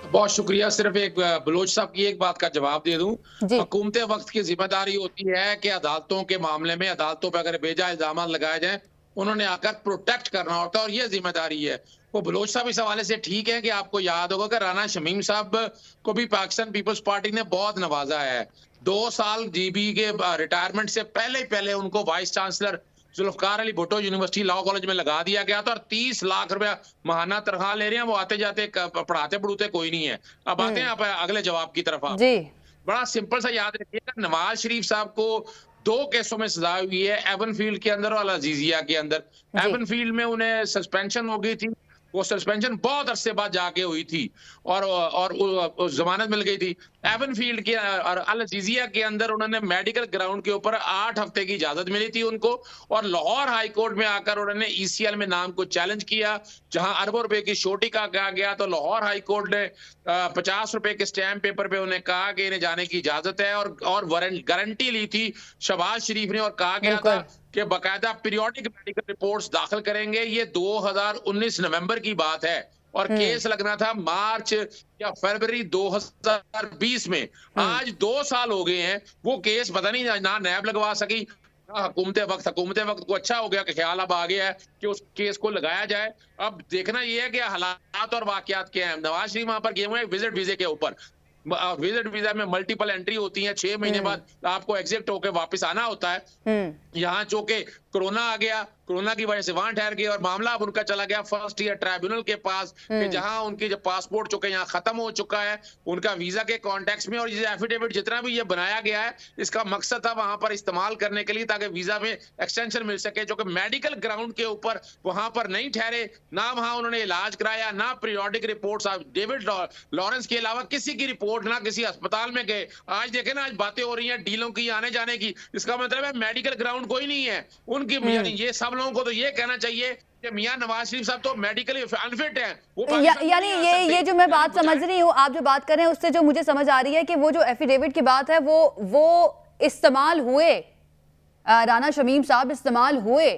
बहुत शुक्रिया। सिर्फ एक बलोच साहब की एक बात का जवाब दे दूं, हुकूमत वक्त की जिम्मेदारी होती है कि अदालतों के मामले में अदालतों पर अगर बेजा इल्जाम लगाए जाएं उन्होंने आकर प्रोटेक्ट करना होता है और ये जिम्मेदारी है। वो बलोच साहब इस हवाले से ठीक है कि आपको याद होगा कि राना शमीम साहब को भी पाकिस्तान पीपल्स पार्टी ने बहुत नवाजा है। 2 साल जीबी के रिटायरमेंट से पहले उनको vice chancellor Zulfikar Ali Bhutto university law college में लगा दिया गया था और 30 लाख रुपया महाना तनख्वाह ले रहे हैं। वो आते जाते पढ़ाते पढ़ूते कोई नहीं है। अब आते हैं आप अगले जवाब की तरफ। आप बड़ा सिंपल सा याद रखिएगा, नवाज शरीफ साहब को 2 केसों में सजा हुई है, एवनफील्ड के अंदर और अजीजिया के अंदर। एवनफील्ड में उन्हें सस्पेंशन हो गई थी वो सस्पेंशन बहुत अरसे बाद जाके हुई थी और जमानत मिल गई थी। एवनफील्ड के और अल अजीजिया के अंदर उन्होंने मेडिकल ग्राउंड के ऊपर 8 हफ्ते की इजाजत मिली थी उनको, और लाहौर हाई कोर्ट में आकर उन्होंने ईसीएल में नाम को चैलेंज किया, जहां अरबों रुपए की शोटी का कहा गया। तो लाहौर हाई कोर्ट ने 50 रुपए के स्टैम्प पेपर पे उन्हें कहा कि इन्हें जाने की इजाजत है, और गारंटी ली थी शहबाज शरीफ ने, और कहा गया था कि बाकायदा पीरियोडिक मेडिकल रिपोर्ट्स दाखिल करेंगे। ये 2019 नवंबर की बात है, और केस लगना था मार्च या फरवरी 2020 में। आज 2 साल हो गए हैं, वो केस पता नहीं ना नैब लगवा सकी, हुकूमत वक्त को अच्छा हो गया कि ख्याल अब आ गया है कि उस केस को लगाया जाए। अब देखना यह है कि हालात और वाकयात क्या है। नवाज शरीफ वहां पर गए हुए हैं विजिट वीजे के ऊपर। विजिट वीजा में मल्टीपल एंट्री होती है, 6 महीने बाद आपको एग्जिट होकर वापस आना होता है। यहाँ जो के कोरोना आ गया, कोरोना की वजह से वहां ठहर गए, और मामला अब उनका चला गया फर्स्ट ईयर ट्राइब्यूनल के पास, कि जहां उनकी जो पासपोर्ट चुके यहाँ खत्म हो चुका है उनका वीजा के कॉन्टेक्स्ट में, और ये एफिडेविट जितना भी ये बनाया गया है इसका मकसद था वहां पर इस्तेमाल करने के लिए ताकि वीजा में एक्सटेंशन मिल सके, जो कि मेडिकल ग्राउंड के ऊपर वहां पर नहीं ठहरे। ना वहां उन्होंने इलाज कराया, ना पीरियोडिक रिपोर्ट्स, डेविड लॉरेंस के अलावा किसी की रिपोर्ट, ना किसी अस्पताल में गए। आज देखे ना, आज बातें हो रही हैं डीलों की, आने जाने की, इसका मतलब है मेडिकल ग्राउंड कोई नहीं है उनकी। यानी ये सब लोगों को तो ये कहना चाहिए कि मियां नवाज शरीफ साहब तो मेडिकली अनफिट हैं, वो यानी ये जो मैं बात समझ रही हूँ, आप जो बात कर रहे हैं उससे जो मुझे समझ आ रही है कि वो जो एफिडेविट की बात है वो इस्तेमाल हुए, राना शमीम साहब इस्तेमाल हुए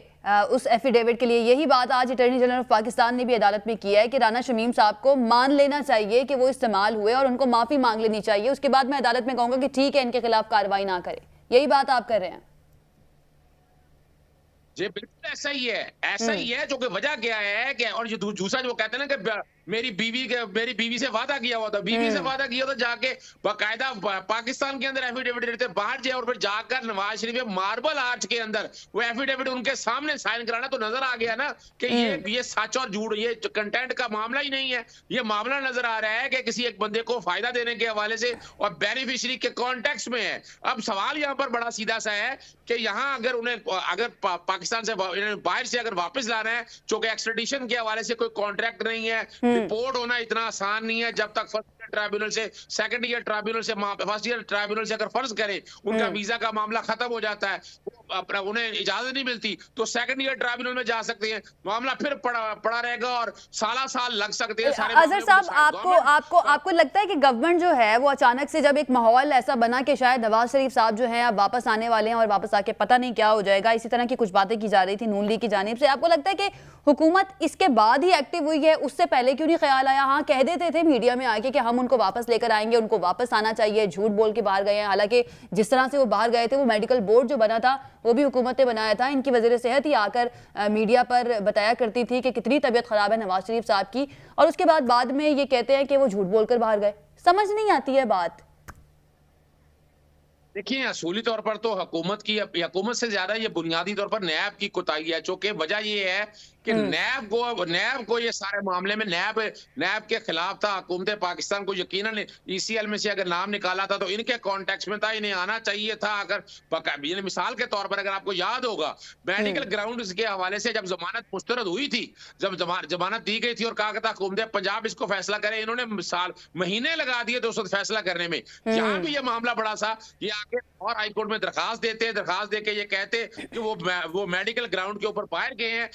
उस एफिडेविट के लिए। यही बात आज अटॉर्नी जनरल ऑफ पाकिस्तान ने भी अदालत में किया है कि राना शमीम साहब को मान लेना चाहिए कि वो इस्तेमाल हुए और उनको माफी मांग लेनी चाहिए। उसके बाद मैं अदालत में कहूंगा कि ठीक है, इनके खिलाफ कार्रवाई ना करे। यही बात आप कर रहे हैं? जी बिल्कुल ऐसा ही है, जो कि वजह क्या है कि, और ये दूसरा जो कहते हैं ना कि मेरी बीवी से वादा किया हुआ था, बीवी से वादा किया था, जाके बाकायदा पाकिस्तान के अंदर एफिडेविट देते, बाहर जाए और फिर जाकर नवाज शरीफ मार्बल आर्च के अंदर वो एफिडेविट उनके सामने साइन कराना। तो नजर आ गया ना कि ये सच और झूठ, ये कंटेंट का मामला ही नहीं है, ये मामला नजर आ रहा है कि किसी एक बंदे को फायदा देने के हवाले से और बेनिफिशियरी के कॉन्टेक्स्ट में है। अब सवाल यहाँ पर बड़ा सीधा सा है कि यहाँ अगर पाकिस्तान से बाहर से अगर वापस लाना है, चूंकि एक्सट्रेडिशन के हवाले से कोई कॉन्ट्रैक्ट नहीं है, रिपोर्ट होना इतना आसान नहीं है। जब तक फर्स्ट ईयर ट्राइब्यूनल से फर्स्ट ईयर ट्राइब्यूनल से अगर फर्ज करें उनका वीजा का मामला खत्म हो जाता है, उन्हें इजाजत नहीं मिलती, तो सेकंड ईयर ट्राइब्यूनल में जा सकते हैं, मामला फिर पड़ा रहेगा और साल लग सकते हैं। सारे अजहर साहब, आपको लगता है कि गवर्नमेंट जो है वो अचानक से जब एक माहौल ऐसा बना कि शायद नवाज शरीफ साहब जो है अब वापस आने वाले हैं और वापस आके पता नहीं क्या हो जाएगा, इसी तरह की कुछ बातें की जा रही थी नून लीग की जानिब से, आपको लगता है कि हुकूमत इसके बाद ही एक्टिव हुई है? उससे पहले क्यों नहीं ख्याल आया? हाँ, कह देते थे मीडिया में आके कि हम उनको वापस लेकर आएंगे, उनको वापस आना चाहिए, झूठ बोल के बाहर गए हैं। हालांकि जिस तरह से वो बाहर गए थे, वो मेडिकल बोर्ड जो बना था वो भी हुकूमत ने बनाया था। इनकी वज़ीर सेहत ही आकर मीडिया पर बताया करती थी कि कितनी तबीयत खराब है नवाज शरीफ साहब की, और उसके बाद में ये कहते हैं कि वो झूठ बोलकर बाहर गए। समझ नहीं आती है बात। देखिए, असूली तौर पर तो हुकूमत से ज्यादा ये बुनियादी तौर पर नैब की कोताही है, चूंकि वजह ये है कि नैब को ये सारे मामले में नैब के खिलाफ था। हुकूमत पाकिस्तान को यकीनन ईसीएल में से अगर नाम निकाला था तो इनके कॉन्टेक्स्ट में था, इन्हें आना चाहिए था। अगर मिसाल के तौर पर अगर आपको याद होगा, मेडिकल ग्राउंड के हवाले से जब जमानत मुस्तरद हुई थी, जब जमानत दी गई थी और कहा था हुकूमत पंजाब इसको फैसला करे, इन्होंने महीने लगा दिए तो उसको फैसला करने में। यहाँ भी ये मामला बड़ा सा, ये आगे और हाईकोर्ट में दरखास्त देके ये कहते कि वो मेडिकल ग्राउंड के ऊपर बाहर गए हैं,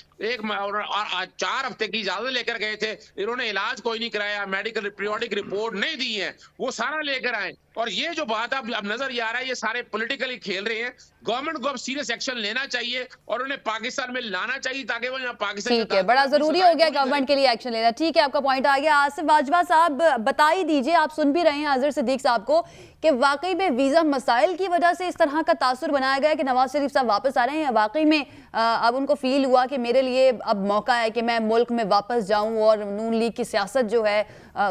और 4 हफ्ते की इजाजत लेकर गए थे, इन्होंने इलाज कोई नहीं कराया, मेडिकल पीरियोडिक रिपोर्ट नहीं दी है, वो सारा लेकर आए। और ये जो बात अब नजर आ रहा है, ये सारे पॉलिटिकली खेल रहे हैं। गवर्नमेंट को अब सीरियस एक्शन लेना चाहिए और उन्हें पाकिस्तान में लाना चाहिए ताकि वो यहाँ पाकिस्तान, ठीक है, बड़ा जरूरी हो गया गवर्नमेंट के लिए एक्शन लेना। ठीक है, आपका पॉइंट आ गया। आसिफ बाजवा साहब, बता ही दीजिए, आप सुन भी रहे हैं अजहर सिद्दीक साहब को, कि वाकई में वीजा मसाइल की वजह से इस तरह का तासुर बनाया गया कि नवाज शरीफ साहब वापस आ रहे हैं। वाकई में अब उनको फील हुआ कि मेरे लिए अब मौका है कि मैं मुल्क में वापस जाऊं और नून लीग की सियासत जो है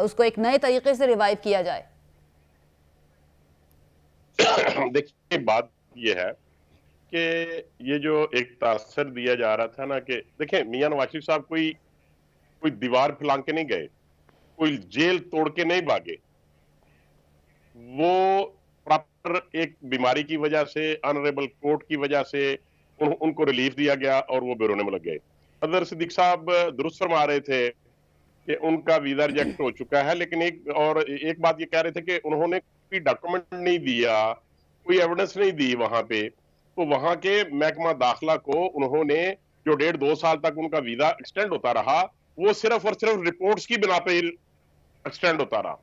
उसको एक नए तरीके से रिवाइव किया जाए। देखिए, बात ये है कि ये जो एक तासर दिया जा रहा था ना, कि देखें मियां नवाज शरीफ साहब कोई दीवार फैलान के नहीं गए, कोई जेल तोड़ के नहीं भागे, वो प्रॉपर एक बीमारी की वजह से, ऑनरेबल कोर्ट की वजह से उनको रिलीफ दिया गया और वो ब्यूरो में लग गए। अजहर सिद्दीक साहब दुरुस्त फरमा रहे थे कि उनका वीजा रिजेक्ट हो चुका है, लेकिन एक बात ये कह रहे थे कि उन्होंने कोई डॉक्यूमेंट नहीं दिया, कोई एविडेंस नहीं दी वहां पे, तो वहां के महकमा दाखिला को उन्होंने जो 1.5-2 साल तक उनका वीजा एक्सटेंड होता रहा, वो सिर्फ और सिर्फ रिपोर्ट्स की बिना पे एक्सटेंड होता रहा।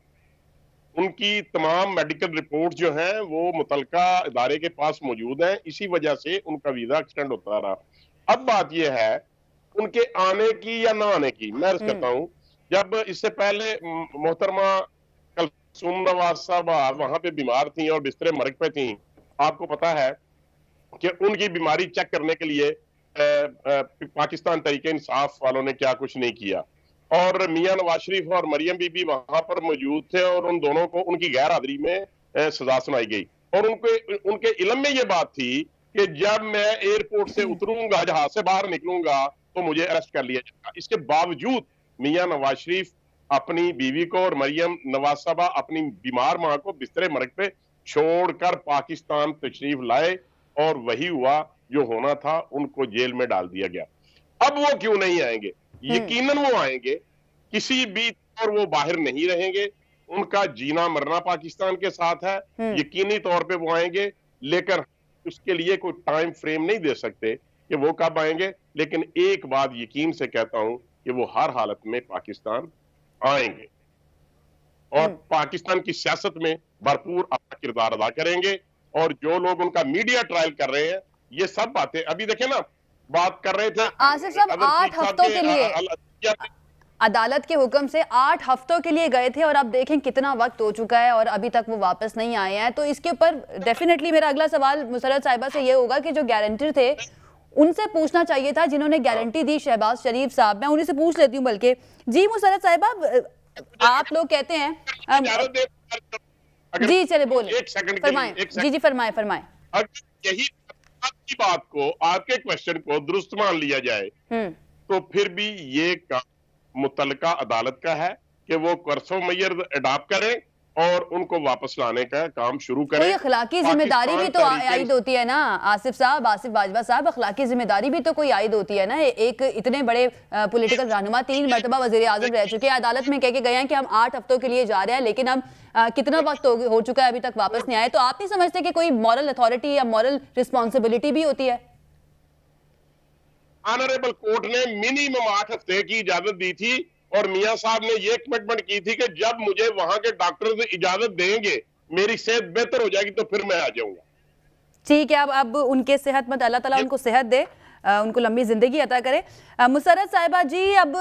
उनकी तमाम मेडिकल रिपोर्ट जो हैं वो मुतलका इदारे के पास मौजूद हैं, इसी वजह से उनका वीजा एक्सटेंड होता रहा। अब बात यह है उनके आने की या ना आने की। मैं अर्ज करता हूं, जब इससे पहले मोहतरमा कुलसूम नवाज साहबा वहां पे बीमार थी और बिस्तरे मर्ग पे थी, आपको पता है कि उनकी बीमारी चेक करने के लिए पाकिस्तान तहरीक इंसाफ वालों ने क्या कुछ नहीं किया, और मियां नवाज शरीफ और मरियम बीबी वहां पर मौजूद थे और उन दोनों को उनकी गैर हाजिरी में सजा सुनाई गई। और उनके इल्म में ये बात थी कि जब मैं एयरपोर्ट से उतरूंगा, जहाज से बाहर निकलूंगा, तो मुझे अरेस्ट कर लिया जाएगा। इसके बावजूद मियां नवाज शरीफ अपनी बीवी को और मरियम नवाज साहबा अपनी बीमार मां को बिस्तरे मर्ग पे छोड़कर पाकिस्तान तशरीफ लाए, और वही हुआ जो होना था, उनको जेल में डाल दिया गया। अब वो क्यों नहीं आएंगे? यकीनन वो आएंगे, किसी भी तौर वो बाहर नहीं रहेंगे। उनका जीना मरना पाकिस्तान के साथ है, यकीनी तौर पे वो आएंगे, लेकिन उसके लिए कोई टाइम फ्रेम नहीं दे सकते कि वो कब आएंगे। लेकिन एक बात यकीन से कहता हूं कि वो हर हालत में पाकिस्तान आएंगे और पाकिस्तान की सियासत में भरपूर अपना किरदार अदा करेंगे। और जो लोग उनका मीडिया ट्रायल कर रहे हैं, ये सब बातें अभी देखें ना, बात कर रहे थे आसिफ साहब 8 हफ्तों के लिए अदालत के हुक्म से 8 हफ्तों के लिए गए थे, और अब देखें कितना वक्त हो चुका है और अभी तक वो वापस नहीं आए हैं। तो इसके ऊपर डेफिनेटली मेरा अगला सवाल मुसर्रत साहिबा से ये होगा कि जो गारंटर थे उनसे पूछना चाहिए था, जिन्होंने गारंटी दी, शहबाज शरीफ साहब। मैं उन्हीं से पूछ लेती हूँ बल्कि। जी मुसर्रत साहिबा, आप लोग कहते हैं जी, चले बोले, फरमाएं। जी फरमाएं। अगर यही आपकी बात को, आपके क्वेश्चन को दुरुस्त मान लिया जाए, तो फिर भी ये काम मुतलका अदालत का है कि वो कर्सो मैयर अडॉप्ट करें और उनको वापस लाने का काम शुरू करें। कोई अखलाकी जिम्मेदारी भी तो आयद होती है ना आसिफ साहब, आसिफ बाजवा साहब, अखलाकी जिम्मेदारी भी तो कोई आयद होती है ना। एक इतने बड़े पॉलिटिकल रहनुमा, 3 मरतबा वजीर आजम रह चुके हैं, अदालत में कह के गए हैं कि हम 8 हफ्तों के लिए जा रहे हैं, लेकिन हम कितना वक्त हो चुका है, अभी तक वापस नहीं आए। तो आप नहीं समझते कि कोई मॉरल अथॉरिटी या मॉरल रिस्पॉन्सिबिलिटी भी होती है? ऑनरेबल कोर्ट ने मिनिमम 8 हफ्ते की इजाजत दी थी, और मियां साहब ने यह कमिटमेंट की थी कि जब मुझे वहां के डॉक्टर इजाजत देंगे, मेरी सेहत बेहतर हो जाएगी, तो फिर मैं आ जाऊंगा। ठीक है, अब उनके सेहतमंद, अल्लाह ताला उनको सेहत दे, उनको लंबी जिंदगी अता करे। मुसर्रत साहिबा जी, अब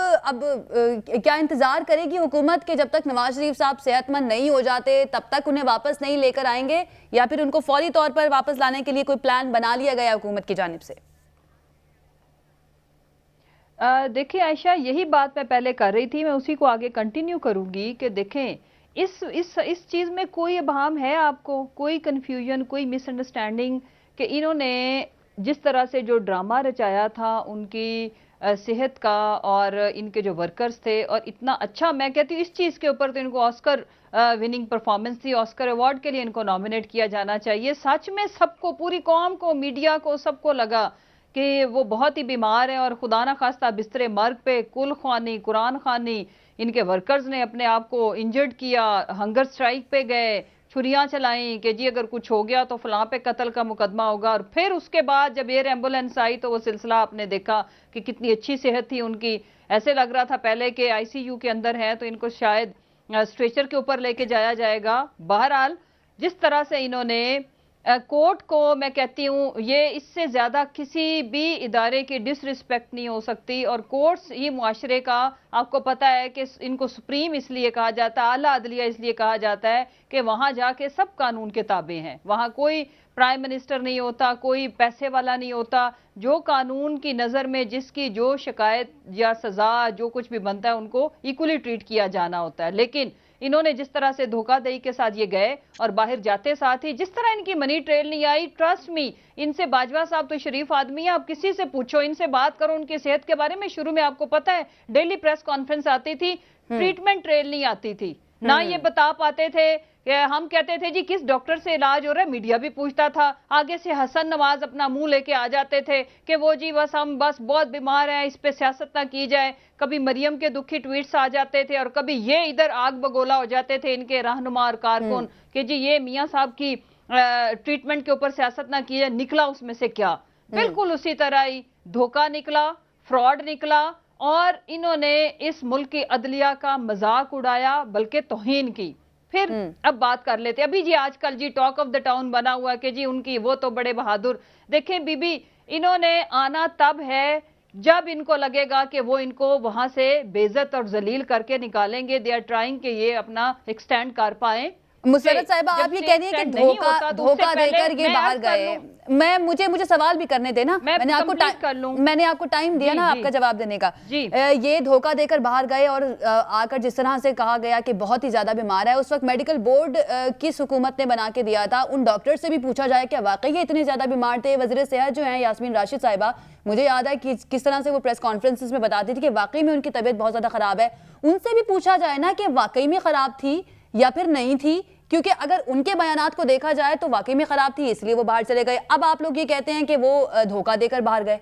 क्या इंतजार करेगी हुकूमत के जब तक नवाज शरीफ साहब सेहतमंद नहीं हो जाते, तब तक उन्हें वापस नहीं लेकर आएंगे, या फिर उनको फौरी तौर पर वापस लाने के लिए कोई प्लान बना लिया गया हुकूमत की जानिब से? देखिए आयशा, यही बात मैं पहले कर रही थी, मैं उसी को आगे कंटिन्यू करूंगी कि देखें इस चीज में कोई इबहम है आपको, कोई कंफ्यूजन, कोई मिसअंडरस्टैंडिंग कि इन्होंने जिस तरह से जो ड्रामा रचाया था उनकी सेहत का, और इनके जो वर्कर्स थे, और इतना अच्छा, मैं कहती हूँ इस चीज के ऊपर तो इनको ऑस्कर विनिंग परफॉर्मेंस थी, ऑस्कर अवार्ड के लिए इनको नॉमिनेट किया जाना चाहिए। सच में सबको, पूरी कौम को, मीडिया को, सबको लगा कि वो बहुत ही बीमार है और खुदा ना खास्ता बिस्तरे मर्ग पे, कुल खानी, कुरान खानी, इनके वर्कर्स ने अपने आप को इंजर्ड किया, हंगर स्ट्राइक पे गए, छुरियां चलाई कि जी अगर कुछ हो गया तो फलां पे कत्ल का मुकदमा होगा। और फिर उसके बाद जब एयर एम्बुलेंस आई तो वो सिलसिला आपने देखा कि कितनी अच्छी सेहत थी उनकी, ऐसे लग रहा था पहले कि आईसीयू के अंदर है तो इनको शायद स्ट्रेचर के ऊपर लेके जाया जाएगा। बहरहाल जिस तरह से इन्होंने कोर्ट को, मैं कहती हूँ ये इससे ज्यादा किसी भी इदारे की डिसरिस्पेक्ट नहीं हो सकती। और कोर्ट्स ही मुआशरे का, आपको पता है कि इनको सुप्रीम इसलिए कहा जाता है, आला अदलिया इसलिए कहा जाता है कि वहां जाके सब कानून के ताबे हैं, वहां कोई प्राइम मिनिस्टर नहीं होता, कोई पैसे वाला नहीं होता, जो कानून की नजर में जिसकी जो शिकायत या सजा जो कुछ भी बनता है उनको इक्वली ट्रीट किया जाना होता है। लेकिन इन्होंने जिस तरह से धोखाधड़ी के साथ ये गए, और बाहर जाते साथ ही जिस तरह इनकी मनी ट्रेल नहीं आई, ट्रस्ट मी, इनसे बाजवा साहब तो शरीफ आदमी है, आप किसी से पूछो, इनसे बात करो उनकी सेहत के बारे में। शुरू में आपको पता है डेली प्रेस कॉन्फ्रेंस आती थी, ट्रीटमेंट ट्रेल नहीं आती थी, ना ये बता पाते थे कि हम कहते थे जी किस डॉक्टर से इलाज हो रहा है, मीडिया भी पूछता था, आगे से हसन नवाज अपना मुंह लेके आ जाते थे कि वो जी बस हम बस बहुत बीमार हैं, इस पे सियासत ना की जाए। कभी मरियम के दुखी ट्वीट्स आ जाते थे और कभी ये इधर आग बगोला हो जाते थे इनके रहनुमा और कारकुन कि जी ये मियां साहब की ट्रीटमेंट के ऊपर सियासत ना की जाए। निकला उसमें से क्या? बिल्कुल उसी तरह ही धोखा निकला, फ्रॉड निकला और इन्होंने इस मुल्क की अदलिया का मजाक उड़ाया, बल्कि तौहीन की। फिर अब बात कर लेते अभी जी, आजकल जी टॉक ऑफ द टाउन बना हुआ है कि जी उनकी वो तो बड़े बहादुर। देखें बीबी, इन्होंने आना तब है जब इनको लगेगा कि वो इनको वहां से बेइज्जत और जलील करके निकालेंगे। दे आर ट्राइंग कि ये अपना एक स्टैंड कर पाए। मुसरत साहिबा, आप ये कह रही है कि धोखा देकर ये बाहर गए। मुझे सवाल भी करने देना, मैंने आपको टाइम दिया ना आपका जवाब देने का। ये धोखा देकर बाहर गए और आकर जिस तरह से कहा गया कि बहुत ही ज्यादा बीमार है, उस वक्त मेडिकल बोर्ड किस हुकूमत ने बना के दिया था? उन डॉक्टर से भी पूछा जाए कि वाकई ये इतने ज्यादा बीमार थे? वजीर सेहत जो है यास्मीन राशिद साहिबा, मुझे याद है कि किस तरह से वो प्रेस कॉन्फ्रेंसेस में बताती थी कि वाकई में उनकी तबीयत बहुत ज्यादा खराब है। उनसे भी पूछा जाए ना कि वाकई में खराब थी या फिर नहीं थी, क्योंकि अगर उनके बयानात को देखा जाए तो वाकई में खराब थी, इसलिए वो बाहर चले गए। अब आप लोग ये कहते हैं कि वो धोखा देकर बाहर गए।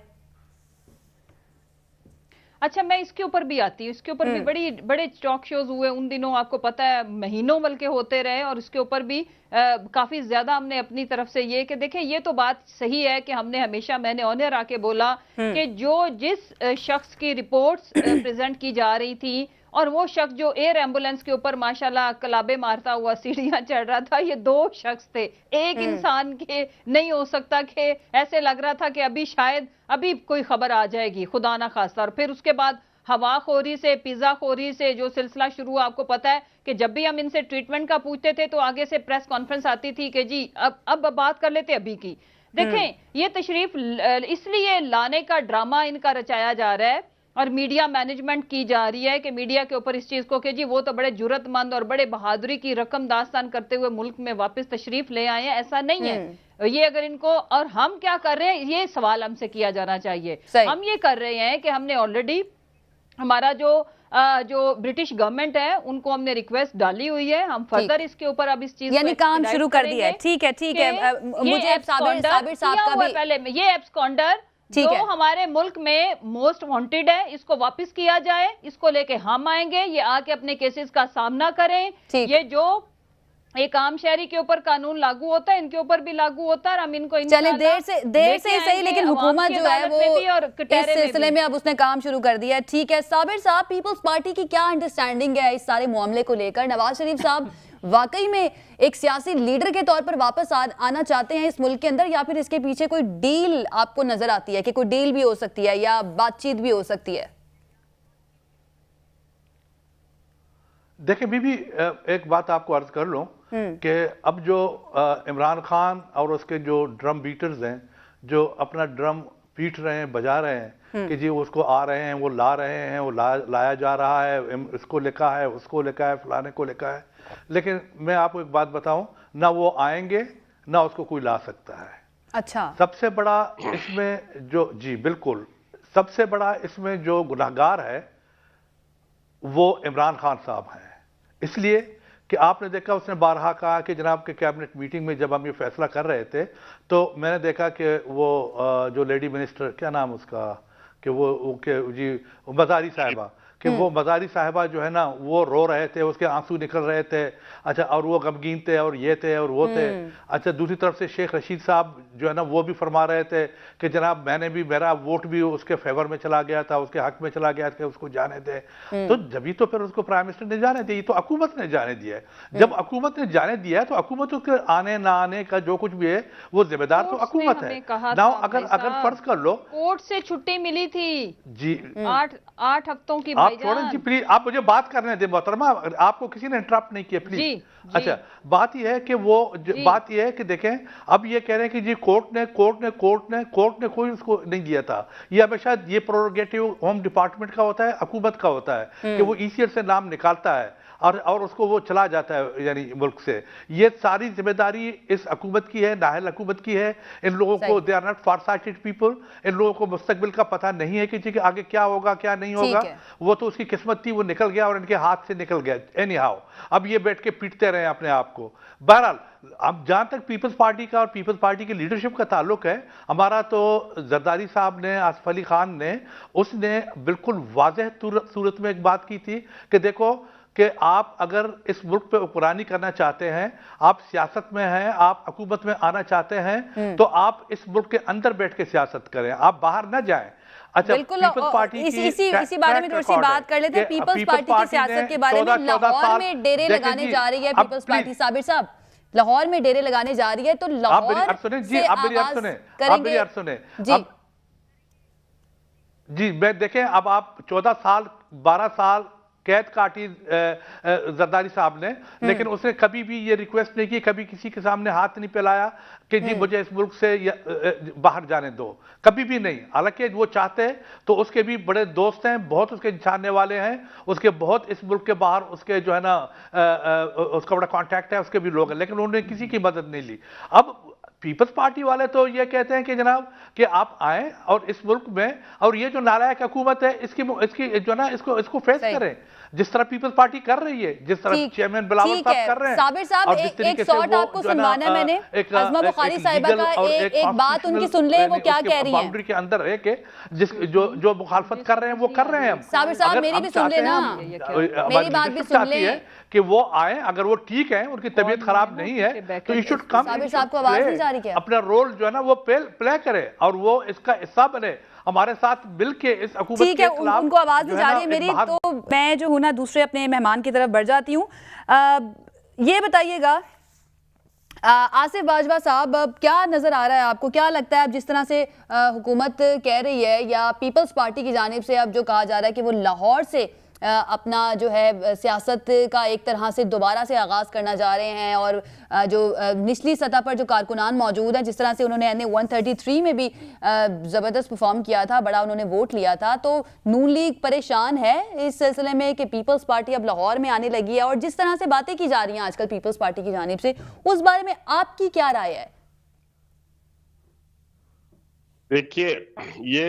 अच्छा, मैं इसके ऊपर भी आती हूँ। इसके ऊपर भी बड़े टॉक शोज हुए उन दिनों, आपको पता है महीनों बल्कि होते रहे, और इसके ऊपर भी काफी ज्यादा हमने अपनी तरफ से ये कि देखें ये तो बात सही है कि हमने हमेशा, मैंने ऑनर आके बोला कि जो जिस शख्स की रिपोर्ट्स प्रेजेंट की जा रही थी और वो शख्स जो एयर एम्बुलेंस के ऊपर माशाल्लाह कलाबे मारता हुआ सीढ़ियां चढ़ रहा था, ये दो शख्स थे। एक इंसान के नहीं हो सकता कि ऐसे लग रहा था कि अभी शायद अभी कोई खबर आ जाएगी, खुदा ना खास्ता। और फिर उसके बाद हवा खोरी से, पिज्जा खोरी से जो सिलसिला शुरू हुआ, आपको पता है कि जब भी हम इनसे ट्रीटमेंट का पूछते थे तो आगे से प्रेस कॉन्फ्रेंस आती थी कि जी अब बात कर लेते अभी की। देखें ये तशरीफ इसलिए लाने का ड्रामा इनका रचाया जा रहा है और मीडिया मैनेजमेंट की जा रही है कि मीडिया के ऊपर इस चीज को कि जी वो तो बड़े जुर्रतमंद और बड़े बहादुरी की रकम दास्तान करते हुए मुल्क में वापस तशरीफ ले आए हैं। ऐसा नहीं है। ये अगर इनको, और हम क्या कर रहे हैं ये सवाल हमसे किया जाना चाहिए। हम ये कर रहे हैं कि हमने ऑलरेडी हमारा जो ब्रिटिश गवर्नमेंट है उनको हमने रिक्वेस्ट डाली हुई है, हम फर्दर इसके ऊपर अब इस चीज यानी काम शुरू कर दिया है। ठीक है मुझे साबिर साहब का भी पहले ये एब्सकॉन्डर जो हमारे मुल्क में मोस्ट वांटेड है, इसको वापस किया जाए। इसको लेके हम आएंगे, ये आके अपने केसेस का सामना करें। ये जो एक आम शहरी के ऊपर कानून लागू होता है, इनके ऊपर भी लागू होता है। हम इनको चले देर से सही, लेकिन हुकूमत जो है वो इस सिलसिले में अब उसने काम शुरू कर दिया है। ठीक है साबिर साहब, पीपल्स पार्टी की क्या अंडरस्टैंडिंग है इस सारे मामले को लेकर? नवाज शरीफ साहब वाकई में एक सियासी लीडर के तौर पर वापस आना चाहते हैं इस मुल्क के अंदर, या फिर इसके पीछे कोई डील आपको नजर आती है कि कोई डील भी हो सकती है या बातचीत भी हो सकती है? देखिए बीबी, एक बात आपको अर्ज कर लूं कि अब जो इमरान खान और उसके जो ड्रम बीटर्स हैं, जो अपना ड्रम पीट रहे हैं, बजा रहे हैं कि जी उसको आ रहे हैं, वो ला रहे हैं, वो लाया जा रहा है, इसको लिखा है, उसको लिखा है, फलाने को लिखा है। लेकिन मैं आपको एक बात बताऊं, ना वो आएंगे ना उसको कोई ला सकता है। अच्छा, सबसे बड़ा इसमें जो, जी बिल्कुल, सबसे बड़ा इसमें जो गुनहगार है वो इमरान खान साहब हैं। इसलिए कि आपने देखा उसने बारहा कहा कि जनाब के कैबिनेट मीटिंग में जब हम ये फैसला कर रहे थे तो मैंने देखा कि वो जो लेडी मिनिस्टर, क्या नाम उसका, कि वो जी मजारी साहिबा, कि वो मजारी साहिबा जो है ना वो रो रहे थे, उसके आंसू निकल रहे थे। अच्छा, और वो गमगीन थे और ये थे और वो थे। अच्छा, दूसरी तरफ से शेख रशीद साहब जो है ना वो भी फरमा रहे थे कि जनाब मेरा वोट भी उसके फेवर में चला गया था, उसके हक में चला गया था, उसको जाने दे। तो जब तो फिर उसको प्राइम मिनिस्टर ने जाने दिया, तो हुकूमत ने जाने दिया है। जब हुकूमत ने जाने दिया है तो हुकूमत के आने ना आने का जो कुछ भी है वो जिम्मेदार तो हुकूमत है ना। अगर फर्ज कर लो कोर्ट से छुट्टी मिली थी जी 8 हफ्तों की, आप छोड़ें जी प्लीज, आप मुझे बात करने दें मोहतरमा, आपको किसी ने इंटरप्ट नहीं किया प्लीज। जी। अच्छा, बात यह है कि बात यह है कि देखें, अब ये कह रहे हैं कि जी कोर्ट ने कोई उसको नहीं दिया था। ये हमेशा ये प्रोरोगेटिव होम डिपार्टमेंट का होता है, हुकूमत का होता है कि वो ईसीएल से नाम निकालता है। और उसको वो चला जाता है यानी मुल्क से। ये सारी जिम्मेदारी इस हुकूमत की है, नाहल हुकूमत की है। इन लोगों को, they are not far sighted people, इन लोगों को मुस्तकबिल का पता नहीं है कि जी आगे क्या होगा क्या नहीं होगा। वो तो उसकी किस्मत थी, वो निकल गया और इनके हाथ से निकल गया एनी हाउ। अब ये बैठ के पीटते रहे अपने आप को। बहरहाल अब जहां तक पीपल्स पार्टी का और पीपल्स पार्टी की लीडरशिप का ताल्लुक है, हमारा तो जरदारी साहब ने, आसिफ अली खान ने, उसने बिल्कुल वाज़ेह सूरत में एक बात की थी कि देखो कि आप अगर इस मुल्क पे हुक्मरानी करना चाहते हैं, आप सियासत में हैं, आप हुकूमत में आना चाहते हैं, तो आप इस मुल्क के अंदर बैठ के सियासत करें, आप बाहर ना जाएं। अच्छा, बिल्कुल, इसी बारे में थोड़ी सी बात कर लेते हैं। पीपल्स पार्टी की सियासत के बारे में, लाहौर में डेरे लगाने जा रही है पीपल्स पार्टी। साबिर साहब, लाहौर में डेरे लगाने जा रही है, तो लाहौर से आगाज करेंगे जी। मैं देखें, अब आप 14 साल 12 साल कैद काटी जरदारी साहब ने, लेकिन उसने कभी भी ये रिक्वेस्ट नहीं की, कभी किसी के सामने हाथ नहीं फैलाया कि जी मुझे इस मुल्क से बाहर जाने दो, कभी भी नहीं। हालांकि वो चाहते तो उसके भी बड़े दोस्त हैं, बहुत उसके जानने वाले हैं, उसके बहुत इस मुल्क के बाहर उसके जो है ना उसका बड़ा कॉन्टैक्ट है, उसके भी लोग हैं, लेकिन उन्होंने किसी की मदद नहीं ली। अब पीपल्स पार्टी वाले तो ये कहते हैं कि जनाब कि आप आए और इस मुल्क में, और ये जो नालायक हुकूमत है इसकी जो ना इसको फेस करें, जिस तरह पीपल्स पार्टी कर रही है, जिस तरह चेयरमैन बिलावल साहब कर रहे हैं। साबिर साहब, एक शॉट आपको सुनवाना है मैंने, अज़मा बुखारी साहिबा का एक बात उनकी सुन ले, वो क्या कह रही हैं। बाउंड्री के अंदर है कि जो मुखालफत कर रहे हैं वो कर रहे हैं। साबिर साहब, मेरी भी सुन लेना, मेरी बात भी सुन ले कि वो आए, अगर वो ठीक है, उनकी तबीयत खराब नहीं है, तो यू शुड कम। साबिर साहब को आवाज नहीं जा रही क्या? अपना रोल जो है ना वो प्ले करे और वो इसका हिस्सा बने, हमारे साथ मिलके इस हुकूमत के खिलाफ। ठीक है, उनको आवाज नहीं जा रही है मेरी, तो मैं जो हूं ना दूसरे अपने मेहमान की तरफ बढ़ जाती हूँ। ये बताइएगा आसिफ बाजवा साहब, क्या नजर आ रहा है आपको, क्या लगता है अब जिस तरह से हुकूमत कह रही है या पीपल्स पार्टी की जानिब से अब जो कहा जा रहा है कि वो लाहौर से अपना जो है सियासत का एक तरह से दोबारा से आगाज़ करना जा रहे हैं, और जो निचली सतह पर जो कारकुनान मौजूद हैं, जिस तरह से उन्होंने NA 133 में भी ज़बरदस्त परफॉर्म किया था, बड़ा उन्होंने वोट लिया था, तो नून लीग परेशान है इस सिलसिले में कि पीपल्स पार्टी अब लाहौर में आने लगी है, और जिस तरह से बातें की जा रही हैं आजकल पीपल्स पार्टी की जानिब से, उस बारे में आपकी क्या राय है? देखिए, ये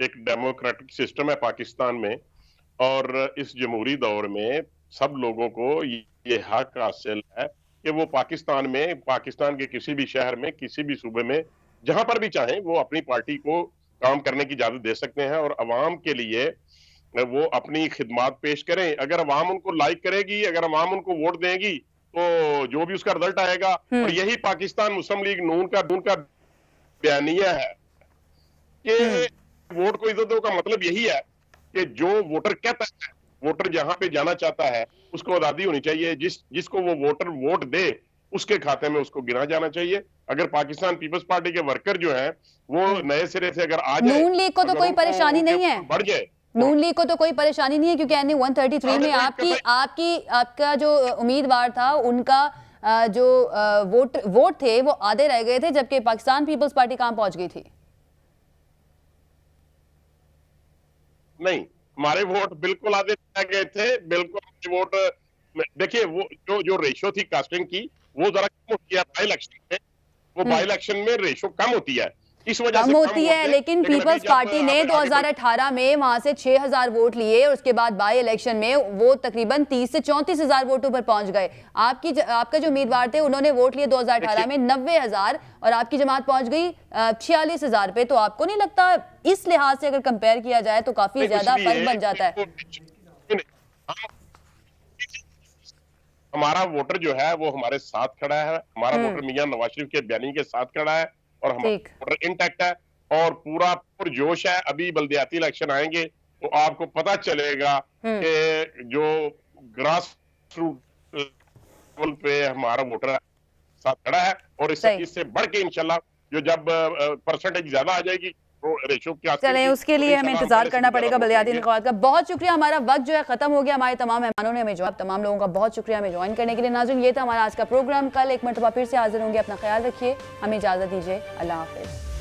एक डेमोक्रेटिक सिस्टम है पाकिस्तान में, और इस जमहूरी दौर में सब लोगों को ये हक हासिल है कि वो पाकिस्तान में, पाकिस्तान के किसी भी शहर में, किसी भी सूबे में, जहां पर भी चाहें वो अपनी पार्टी को काम करने की इजाजत दे सकते हैं, और अवाम के लिए वो अपनी खिदमात पेश करें। अगर अवाम उनको लाइक करेगी, अगर अवाम उनको वोट देगी, तो जो भी उसका रिजल्ट आएगा, और यही पाकिस्तान मुस्लिम लीग नून का बयानिया है कि वोट को इज्जत दो का मतलब यही है कि जो वोटर कहता है, वोटर जहां पे जाना चाहता है उसको आजादी होनी चाहिए, जिसको वो वोटर वोट दे उसके खाते में उसको गिना जाना चाहिए। अगर पाकिस्तान पीपल्स पार्टी के वर्कर जो हैं वो नए सिरे से अगर आ जाए, नून लीग को तो कोई परेशानी नहीं है, बढ़ जाए, नून लीग को तो कोई परेशानी नहीं है, क्योंकि NA 133 में आपका जो उम्मीदवार था, उनका जो वोट थे वो आधे रह गए थे, जबकि पाकिस्तान पीपल्स पार्टी कहां पहुंच गई थी? नहीं, हमारे वोट बिल्कुल आधे रह गए थे, बिल्कुल वोट। देखिए, वो जो रेशो थी कास्टिंग की, वो जरा कम होती है बाई इलेक्शन में, वो बाई इलेक्शन में रेशो कम होती है, इस वजह से कम होती है। लेकिन पीपल्स पार्टी ने 2018 में वहां से 6000 वोट लिए, और उसके बाद बाई इलेक्शन में वो तकरीबन 30 से 34,000 वोटों पर पहुंच गए। आपका जो उम्मीदवार थे उन्होंने वोट लिए 2018 में 90,000, और आपकी जमात पहुंच गई 46,000 पे। तो आपको नहीं लगता इस लिहाज से अगर कंपेयर किया जाए तो काफी ज्यादा फर्क बन जाता है? हमारा वोटर जो है वो हमारे साथ खड़ा है, हमारा वोटर मियां नवाज शरीफ के बयानी के साथ खड़ा है, और हमारा वोटर इंटैक्ट है और पूरा पुरजोश है। अभी बल्दियाती इलेक्शन आएंगे तो आपको पता चलेगा कि जो ग्रास रूट लेवल पे हमारा वोटर साथ खड़ा है, और इससे बढ़ के इंशाल्लाह जो जब परसेंटेज ज्यादा आ जाएगी रेशो क्या, चलें उसके लिए हमें इंतजार करना पड़ेगा बल्दियाती इंतखाबात का। बहुत शुक्रिया, हमारा वक्त जो है खत्म हो गया। हमारे तमाम मेहमानों ने हमें जवाब, तमाम लोगों का बहुत शुक्रिया हमें ज्वाइन करने के लिए। नाज़रीन, ये था हमारा आज का प्रोग्राम। कल एक मरतबा फिर से हाजिर होंगे। अपना ख्याल रखिए, हमें इजाजत दीजिए। अल्लाह हाफिज।